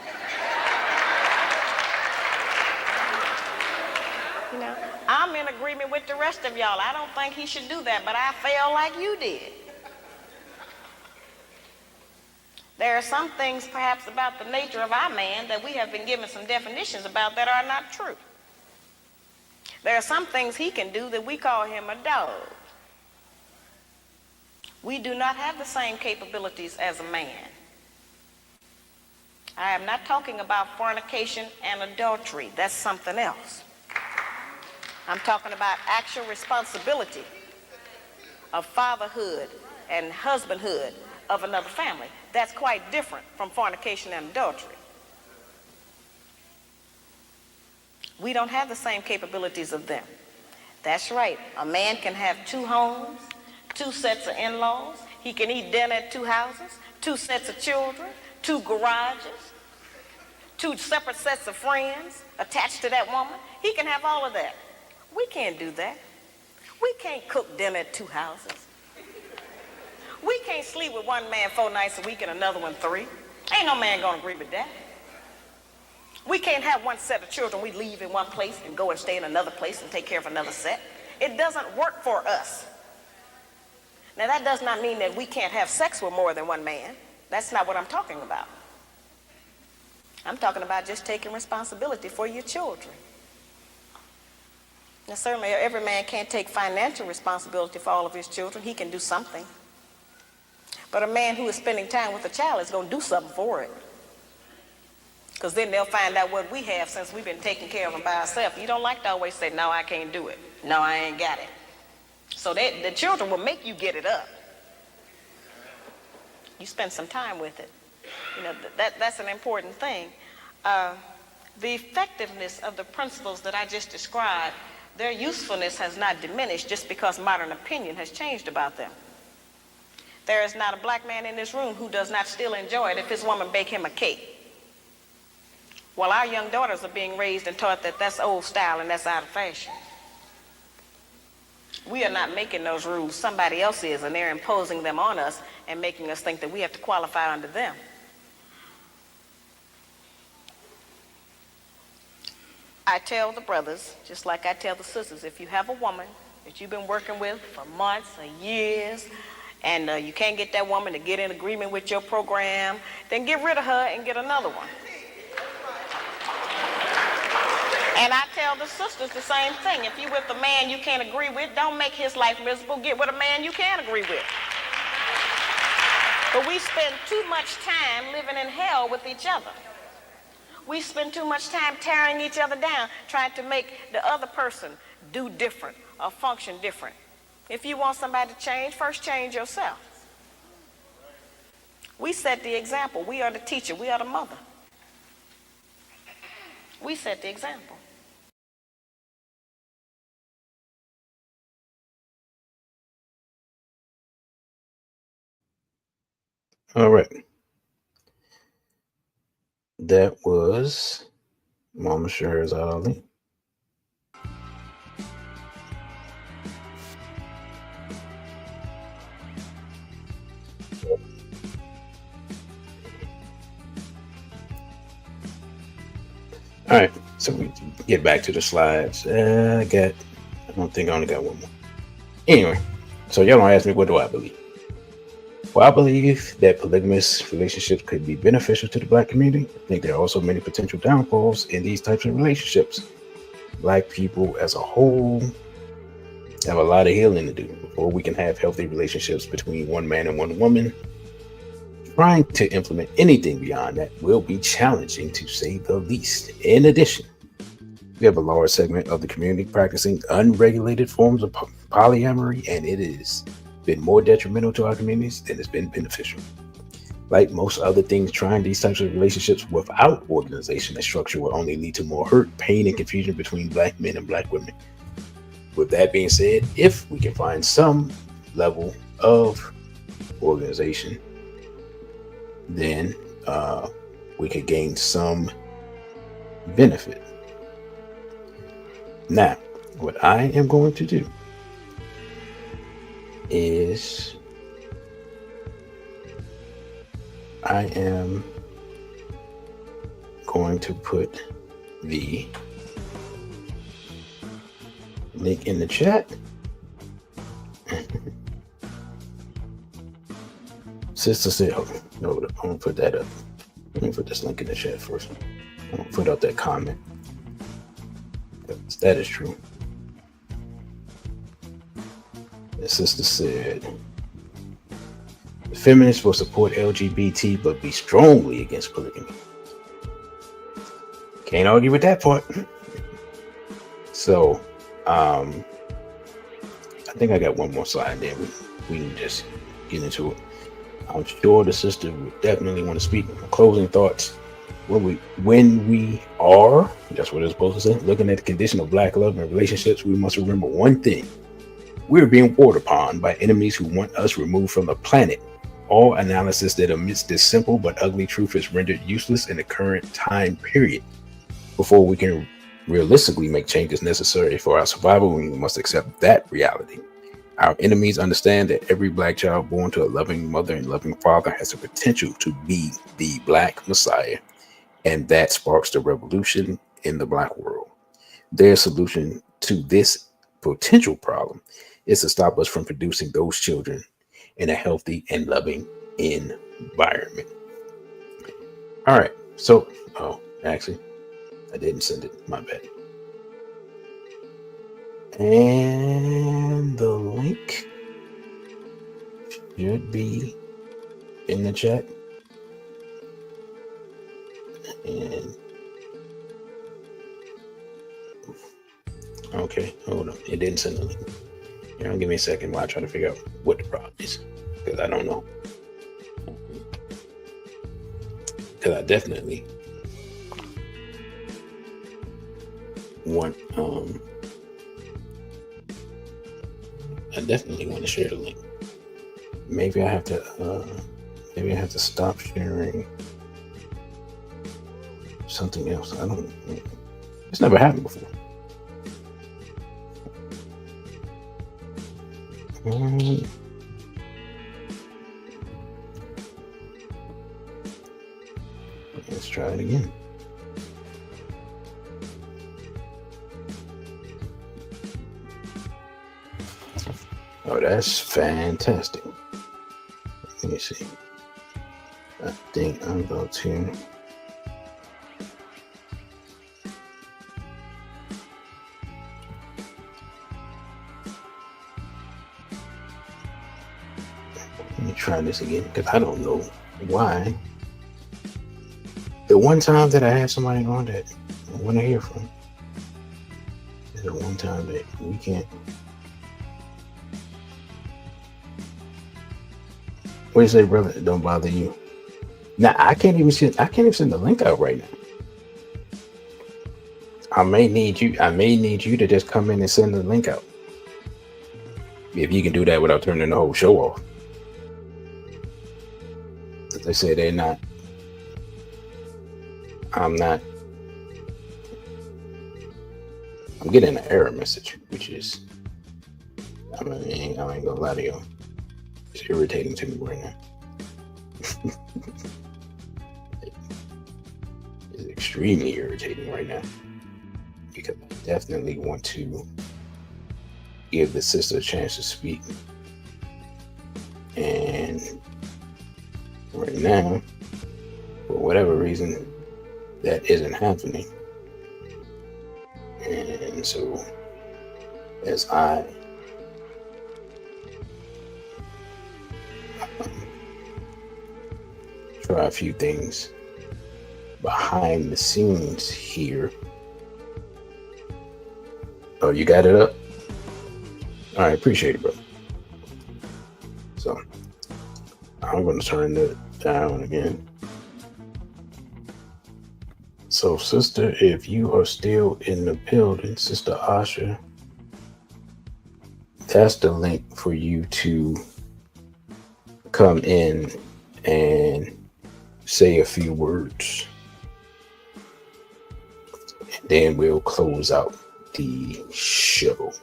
You know, I'm in agreement with the rest of y'all. I don't think he should do that, but I feel like you did. There are some things perhaps about the nature of our man that we have been given some definitions about that are not true. There are some things he can do that we call him a dog. We do not have the same capabilities as a man. I am not talking about fornication and adultery. That's something else. I'm talking about actual responsibility of fatherhood and husbandhood of another family. That's quite different from fornication and adultery. We don't have the same capabilities of them. That's right. A man can have 2 homes, 2 sets of in-laws. He can eat dinner at 2 houses, 2 sets of children, 2 garages, 2 separate sets of friends attached to that woman. He can have all of that. We can't do that. We can't cook dinner at 2 houses. We can't sleep with one man 4 nights a week and another one 3. Ain't no man gonna agree with that. We can't have 1 set of children we leave in one place and go and stay in another place and take care of another set. It doesn't work for us. Now that does not mean that we can't have sex with more than 1 man. That's not what I'm talking about. I'm talking about just taking responsibility for your children. Now certainly every man can't take financial responsibility for all of his children. He can do something. But a man who is spending time with a child is going to do something for it. Because then they'll find out what we have since we've been taking care of them by ourselves. You don't like to always say, no, I can't do it. No, I ain't got it. So the children will make you get it up. You spend some time with it. You know, that's an important thing. The effectiveness of the principles that I just described, their usefulness has not diminished just because modern opinion has changed about them. There is not a black man in this room who does not still enjoy it if his woman bake him a cake. While our young daughters are being raised and taught that that's old style and that's out of fashion. We are not making those rules. Somebody else is, and they're imposing them on us and making us think that we have to qualify under them. I tell the brothers, just like I tell the sisters, if you have a woman that you've been working with for months or years, and you can't get that woman to get in agreement with your program, then get rid of her and get another one. And I tell the sisters the same thing. If you're with a man you can't agree with, don't make his life miserable. Get with a man you can agree with. But we spend too much time living in hell with each other. We spend too much time tearing each other down, trying to make the other person do different or function different. If you want somebody to change, first change yourself. We set the example. We are the teacher. We are the mother. We set the example. All right. That was Mama Scheherazade Ali. All right, so we get back to the slides. I don't think I only got 1 more. Anyway, so y'all don't ask me, what do I believe? Well, I believe that polygamous relationships could be beneficial to the black community. I think there are also many potential downfalls in these types of relationships. Black people as a whole have a lot of healing to do before we can have healthy relationships between 1 man and 1 woman. Trying to implement anything beyond that will be challenging, to say the least. In addition, we have a large segment of the community practicing unregulated forms of polyamory, and it has been more detrimental to our communities than it's been beneficial. Like most other things, trying these types of relationships without organization and structure will only lead to more hurt, pain, and confusion between black men and black women. With that being said, if we can find some level of organization, then we could gain some benefit. Now, what I am going to do is I am going to put the link in the chat. Sister said, no, I'm gonna put that up. Let me put this link in the chat first. I'm gonna put up that comment. That is true. The sister said, the feminists will support LGBT but be strongly against polygamy. Can't argue with that part. So, I think I got one more slide there. We can just get into it. I'm sure the sister would definitely want to speak. Closing thoughts. When we are, that's what it's supposed to say, looking at the condition of Black love and relationships, we must remember one thing. We're being warred upon by enemies who want us removed from the planet. All analysis that omits this simple but ugly truth is rendered useless in the current time period. Before we can realistically make changes necessary for our survival, we must accept that reality. Our enemies understand that every Black child born to a loving mother and loving father has the potential to be the Black Messiah, and that sparks the revolution in the Black world. Their solution to this potential problem is to stop us from producing those children in a healthy and loving environment. All right, so, actually, I didn't send it, my bad. And the link should be in the chat. And okay, hold on. It didn't send the link. Give me a second while I try to figure out what the problem is, because I don't know. Because I definitely want to share the link. Maybe I have to stop sharing something else. I don't know. It's never happened before. Let's try it again. Oh, that's fantastic. Let me see. I think I'm about to. Let me try this again, because I don't know why. The one time that I had somebody on that I want to hear from is the one time that we can't. What do you say, brother? It don't bother you. Now I can't even send the link out right now. I may need you to just come in and send the link out. If you can do that without turning the whole show off. They say they're not. I'm getting an error message, which is, I ain't gonna lie to you. It's irritating to me right now. It's extremely irritating right now, because I definitely want to give the sister a chance to speak. And right now, for whatever reason, that isn't happening. And so, as I try a few things behind the scenes here. Oh, you got it up? All right, appreciate it, bro. So, I'm going to turn it down again. So, sister, if you are still in the building, Sister Asha, that's the link for you to come in and say a few words. And then we'll close out the show.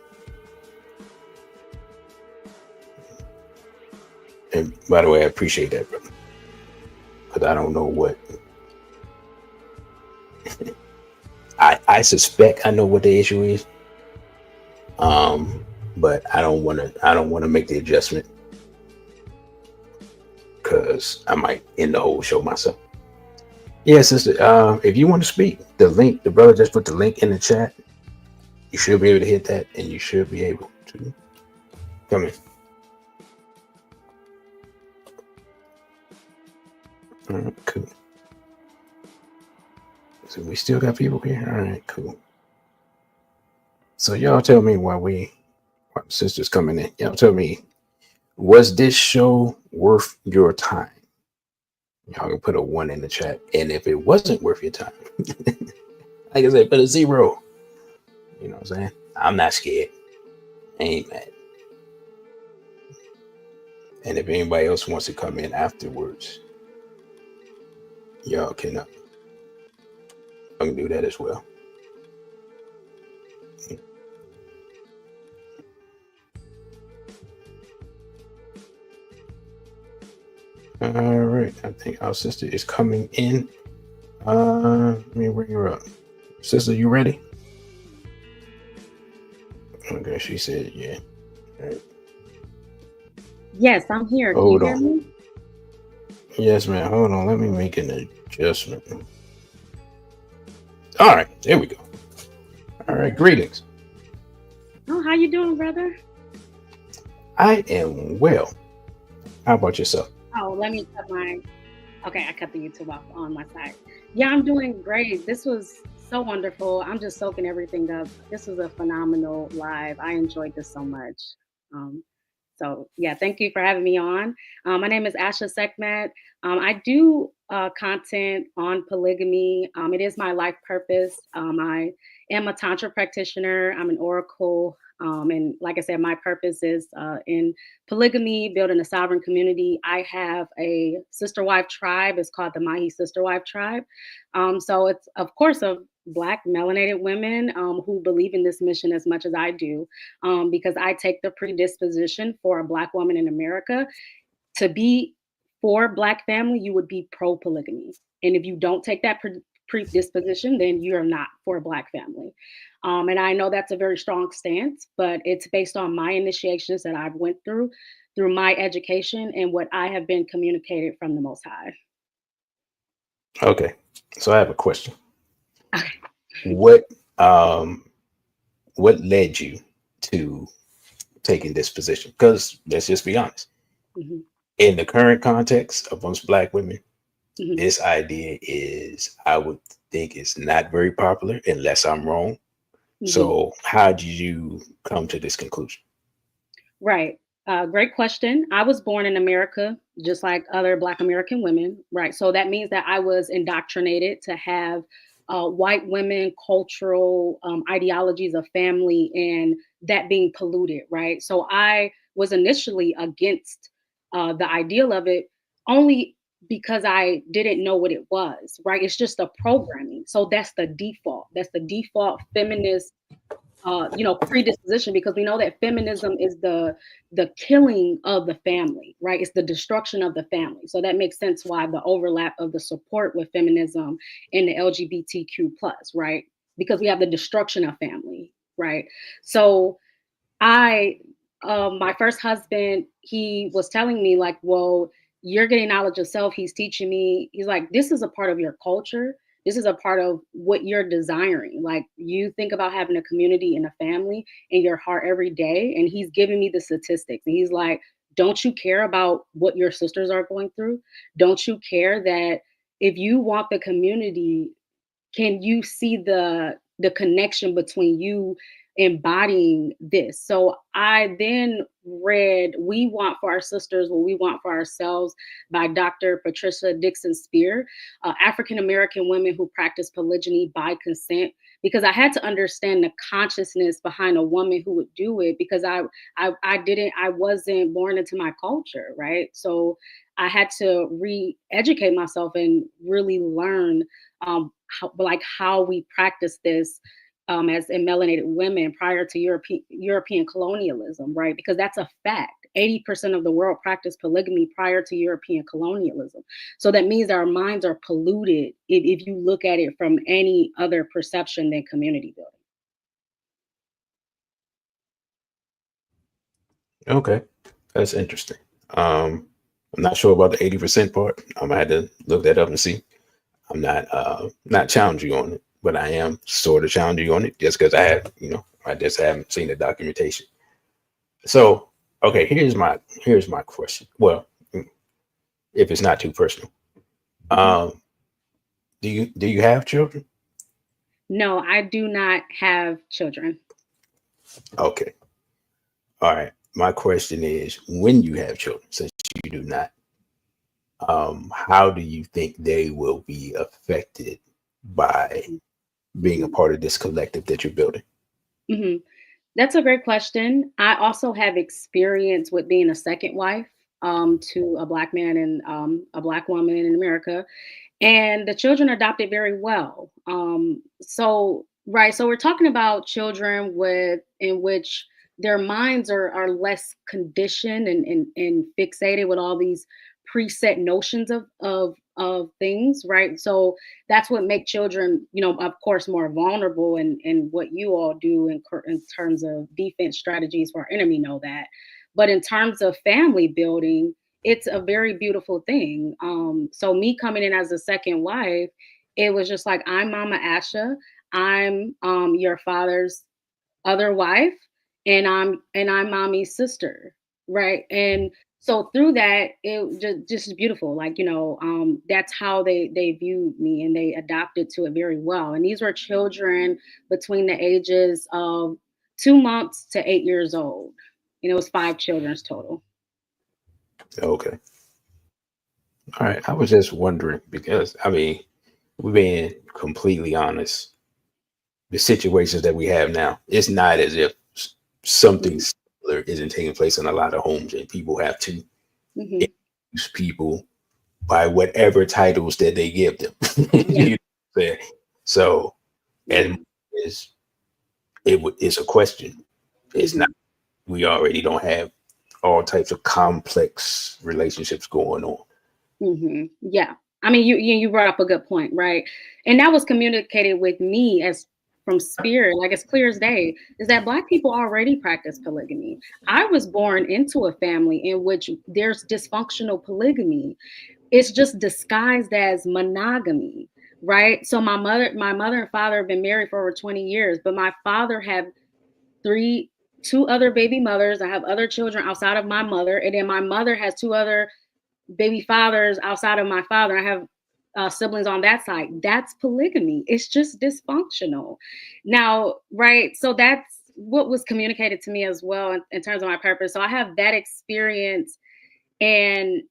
And by the way, I appreciate that, brother. Because I don't know what I suspect I know what the issue is. But I don't want to make the adjustment, because I might end the whole show myself. Yeah, sister, if you want to speak, the brother just put the link in the chat. You should be able to hit that, and you should be able to come in. All right, cool. So we still got people here. All right, cool. So y'all tell me while the sisters coming in, y'all tell me, was this show worth your time? Y'all can put a 1 in the chat. And if it wasn't worth your time, like I said, put a 0. You know what I'm saying? I'm not scared. I ain't mad. And if anybody else wants to come in afterwards, y'all can do that as well. All right, I think our sister is coming in. Let me bring her up. Sister, you ready? Okay, she said yeah. All right. Yes, I'm here. Can Hold you hear on. me? Yes, ma'am. Hold on. Let me make an adjustment. All right, there we go. All right, greetings. Oh, how you doing, brother? I am well. How about yourself? Oh, let me cut okay, I cut the YouTube off on my side. Yeah, I'm doing great. This was so wonderful. I'm just soaking everything up. This was a phenomenal live. I enjoyed this so much. So yeah, thank you for having me on. My name is Asha Sekmet. I do content on polygamy. It is my life purpose. I am a tantra practitioner. I'm an oracle. And like I said, my purpose is in polygamy, building a sovereign community. I have a sister wife tribe. It's called the Mahi Sister Wife Tribe. So it's, of course, of Black melanated women who believe in this mission as much as I do, because I take the predisposition for a Black woman in America to be for Black family. You would be pro polygamy, and if you don't take that predisposition, then you're not for a Black family. And I know that's a very strong stance, but it's based on my initiations that I've went through my education and what I have been communicated from the Most High. Okay, so I have a question. Okay. What led you to taking this position? Because let's just be honest. Mm-hmm. In the current context amongst Black women, Mm-hmm. this idea is, I would think, it's not very popular, unless I'm wrong. Mm-hmm. So how did you come to this conclusion? Right. Great question. I was born in America, just like other Black American women, right? So that means that I was indoctrinated to have white women cultural ideologies of family, and that being polluted, right? So I was initially against the ideal of it, only because I didn't know what it was, right? It's just a programming. So that's the default. That's the default feminist predisposition, because we know that feminism is the killing of the family, right? It's the destruction of the family. So that makes sense why the overlap of the support with feminism and the LGBTQ plus, right? Because we have the destruction of family, right? So my first husband, he was telling me like, well, you're getting knowledge of self. He's teaching me, he's like, this is a part of your culture. This is a part of what you're desiring. Like, you think about having a community and a family in your heart every day. And he's giving me the statistics. And he's like, don't you care about what your sisters are going through? Don't you care that if you want the community, can you see the connection between you embodying this? So I then read We Want for Our Sisters What We Want for Ourselves by Dr. Patricia Dixon Spear, African-American women who practice polygyny by consent, because I had to understand the consciousness behind a woman who would do it, because I wasn't born into my culture, right? So I had to re-educate myself and really learn how we practice this as in melanated women prior to European colonialism, right? Because that's a fact. 80% of the world practiced polygamy prior to European colonialism. So that means our minds are polluted if you look at it from any other perception than community building. Okay, that's interesting. I'm not sure about the 80% part. I'm gonna have to look that up and see. I'm not challenging you on it, but I am sort of challenging you on it just because I just haven't seen the documentation. So, okay, here's my question. Well, if it's not too personal, Um, do you have children? No, I do not have children. Okay. All right. My question is, when you have children, since you do not, how do you think they will be affected by being a part of this collective that you're building? Hmm. That's a great question. I also have experience with being a second wife to a Black man and a Black woman in America, and the children adopted very well. So we're talking about children with in which their minds are less conditioned and fixated with all these preset notions of things, right? So that's what make children, of course, more vulnerable, and what you all do in terms of defense strategies for our enemy know that. But in terms of family building, it's a very beautiful thing. So me coming in as a second wife, it was just like, I'm Mama Asha, I'm your father's other wife, and I'm mommy's sister, right? And so through that, it just beautiful. Like, that's how they viewed me, and they adapted to it very well. And these were children between the ages of 2 months to 8 years old. And it was 5 children total. Okay. All right. I was just wondering because, I mean, we're being completely honest. The situations that we have now, it's not as if something Mhm. similar isn't taking place in a lot of homes, and people have to Mhm. use people by whatever titles that they give them. Yeah. You know what I'm saying? So, Yeah. and is it's a question. It's not. Mhm. We already don't have all types of complex relationships going on. Yeah. I mean, you brought up a good point, right? And that was communicated with me as from spirit, like as clear as day, is that Black people already practice polygamy. I was born into a family in which there's dysfunctional polygamy. It's just disguised as monogamy, right? So my mother and father have been married for over 20 years, but my father had two other baby mothers. I have other children outside of my mother, and then my mother has two other baby fathers outside of my father. I have siblings on that side. That's polygamy. It's just dysfunctional. Now, right? So that's what was communicated to me as well in terms of my purpose. So I have that experience. And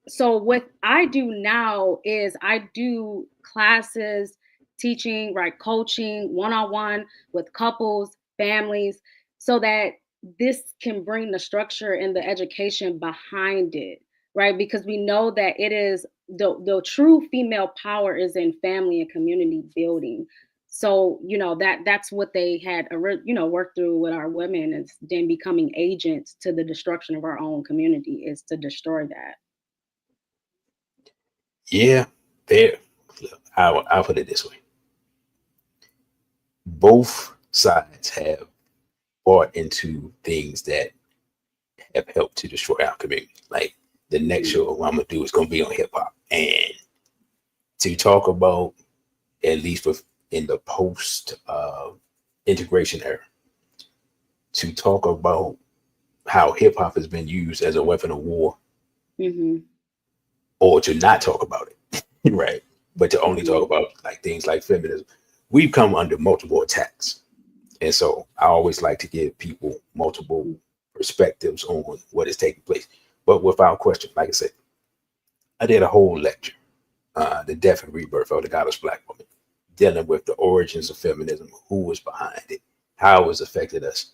so what I do now is I do classes, teaching, right, coaching one-on-one with couples, families, so that this can bring the structure and the education behind it, right? Because we know that it is the true female power is in family and community building. So, that's what they had worked through with our women, is then becoming agents to the destruction of our own community, is to destroy that. Yeah, there. I'll put it this way: both sides have bought into things that have helped to destroy our community. Like the next show I'm gonna do is gonna be on hip hop, and to talk about, at least in the post integration era, to talk about how hip hop has been used as a weapon of war, Mm-hmm. or to not talk about it, right? But to only talk Mhm, about like things like feminism. We've come under multiple attacks, and so I always like to give people multiple mhm, perspectives on what is taking place. But without question, like I said, I did a whole lecture, The Death and Rebirth of the Goddess Black Woman, dealing with the origins of feminism, who was behind it, how it has affected us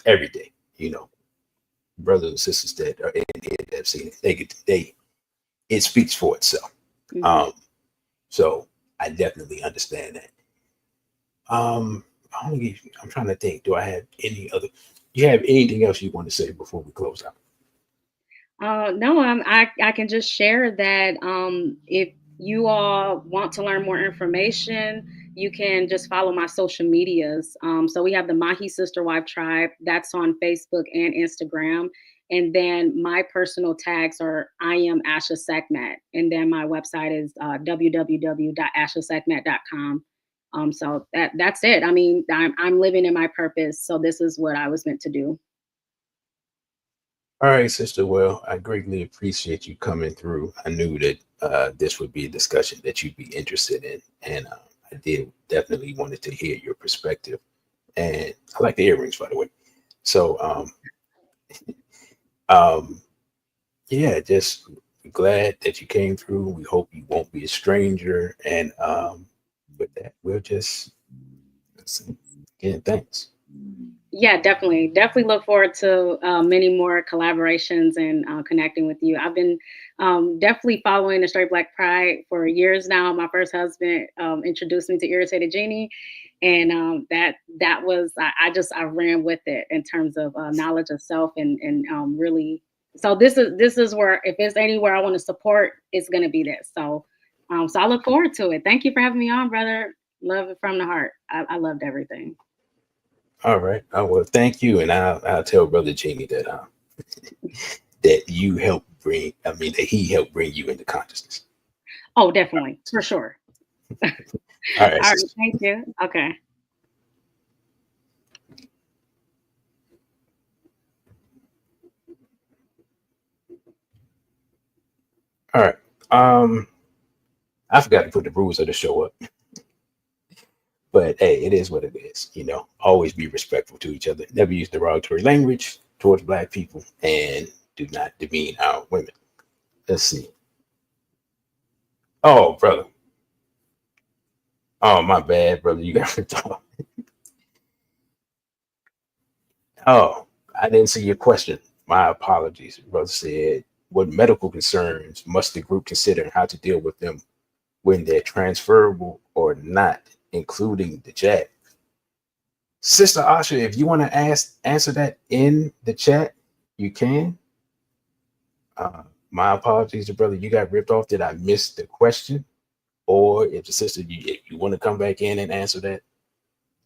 every day. Brothers and sisters that are in here that have seen it, it speaks for itself. mhm. Um, so I definitely understand that. Um, I'm trying to think. Do I have any other? Do you have anything else you want to say before we close out? No, I can just share that if you all want to learn more information, you can just follow my social medias. So we have the Mahi Sister Wife Tribe, that's on Facebook and Instagram. And then my personal tags are I am Asha Sekmat. And then my website is www.ashasakmat.com. So that's it. I mean, I'm living in my purpose. So this is what I was meant to do. All right, sister. Well, I greatly appreciate you coming through. I knew that this would be a discussion that you'd be interested in, and I did definitely wanted to hear your perspective. And I like the earrings, by the way. So, um, yeah, just glad that you came through. We hope you won't be a stranger. And with that, we'll just again, thanks. Yeah, definitely look forward to many more collaborations and connecting with you. I've been definitely following the Straight Black Pride for years now. My first husband introduced me to Irritated Genie, and that was I ran with it in terms of knowledge of self and really. So this is where, if it's anywhere I want to support, it's going to be this. So I look forward to it. Thank you for having me on, brother. Love it from the heart. I loved everything. All right. Well, thank you, and I'll tell Brother Jamie that that you helped bring. I mean, that he helped bring you into consciousness. Oh, definitely, for sure. All All right, right, sister. thank you. Okay. All right. Um, I forgot to put the rules of the show up, but hey, it is what it is. Always be respectful to each other. Never use derogatory language towards Black people, and do not demean our women. Let's see. Oh, brother. Oh, my bad, brother. You got to talk. Oh, I didn't see your question. My apologies. Brother said, what medical concerns must the group consider and how to deal with them when they're transferable or not, including the jab? Sister Asha, if you want to answer that in the chat, you can. My apologies, brother. You got ripped off. Did I miss the question? Or if the sister, if you want to come back in and answer that,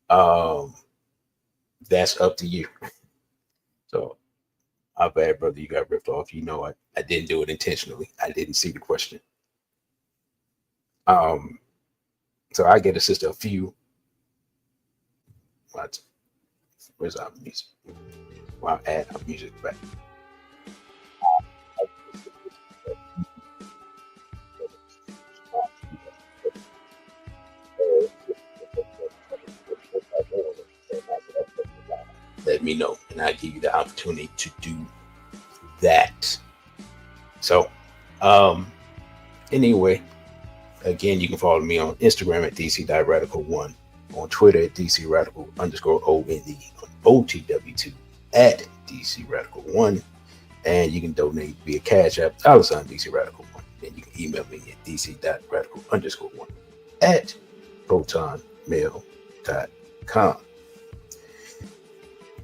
um, that's up to you. So, my bad, brother. You got ripped off. I didn't do it intentionally. I didn't see the question. So I get a sister a few. What? Where's our music? Well, I'll add our music back. Let me know, and I give you the opportunity to do that. So, anyway, again, you can follow me on Instagram at dc.radical1, on Twitter at dc_radical_ONE, on OTW2 at dcradical1, and you can donate via Cash App, $DC_Radical1, and you can email me at dc.radical_1 at protonmail.com.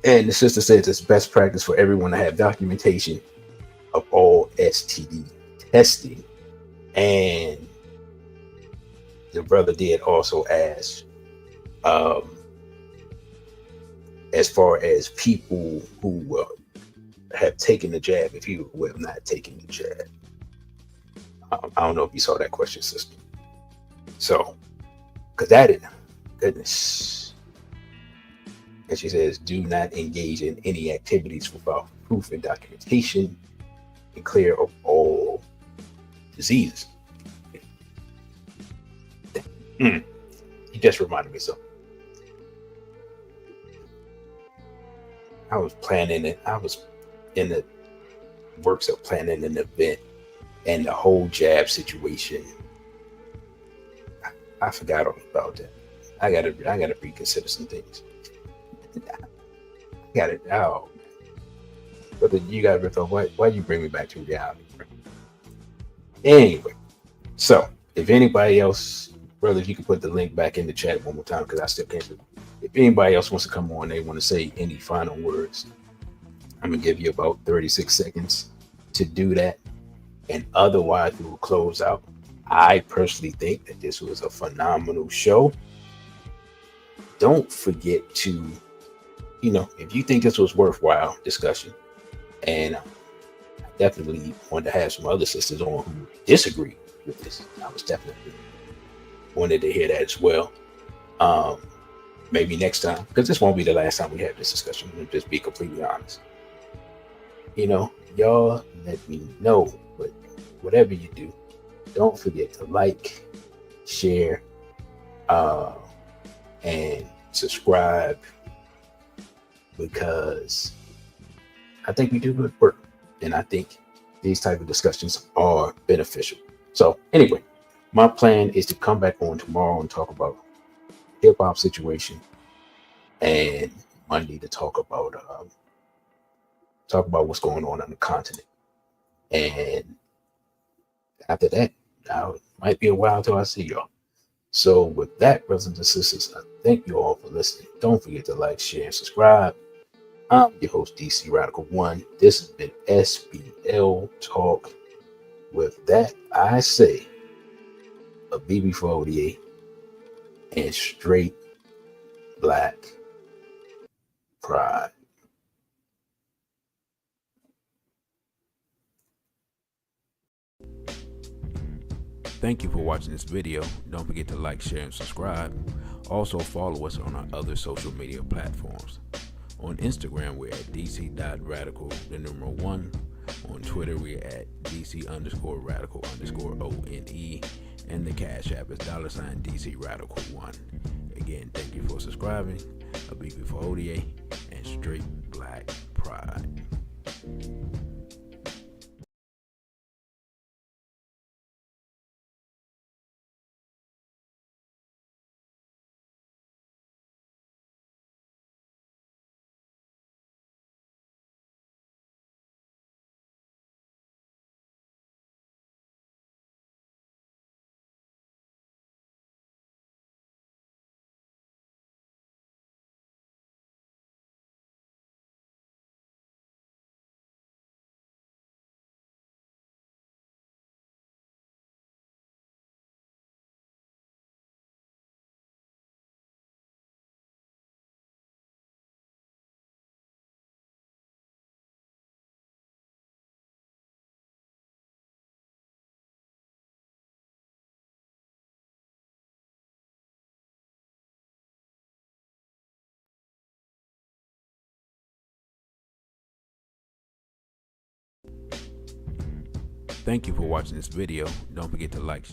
And the sister says it's best practice for everyone to have documentation of all STD testing. And the brother did also ask, as far as people who have taken the jab, if you who have not taken the jab. I don't know if you saw that question, sister. So, because that is, goodness. And she says, do not engage in any activities without proof and documentation and clear of all diseases. You just reminded me of something. I was planning it. I was in the works of planning an event, and the whole jab situation. I forgot all about that. I gotta reconsider some things. I got it. Oh, but you got ripped off. Why you bring me back to reality? Anyway, so if anybody else, brother, if you can put the link back in the chat one more time, because I still can't. If anybody else wants to come on, they want to say any final words, I'm gonna give you about 36 seconds to do that, and otherwise we will close out. I personally think that this was a phenomenal show. Don't forget to, if you think this was worthwhile discussion, and I definitely wanted to have some other sisters on who disagree with this. I was definitely wanted to hear that as well. Maybe next time, because this won't be the last time we have this discussion. We'll just be completely honest. y'all let me know. But whatever you do, don't forget to like, share, and subscribe, because I think we do good work, and I think these type of discussions are beneficial. So anyway, my plan is to come back on tomorrow and talk about hip hop situation, and Monday to talk about what's going on the continent. And after that, now it might be a while till I see y'all. So with that, brothers and sisters, I thank you all for listening. Don't forget to like, share, and subscribe. I'm your host, DC Radical One. This has been SBL Talk. With that, I say a BB for ODA and straight black pride. Thank you for watching this video. Don't forget to like, share, and subscribe. Also follow us on our other social media platforms. On Instagram, we're at dc.radical, the numeral 1. On Twitter, we're at dc_radical_ONE. And the Cashapp is $DC Radical 1. Again, thank you for subscribing. A BB for ODA and straight black pride. Thank you for watching this video. Don't forget to like,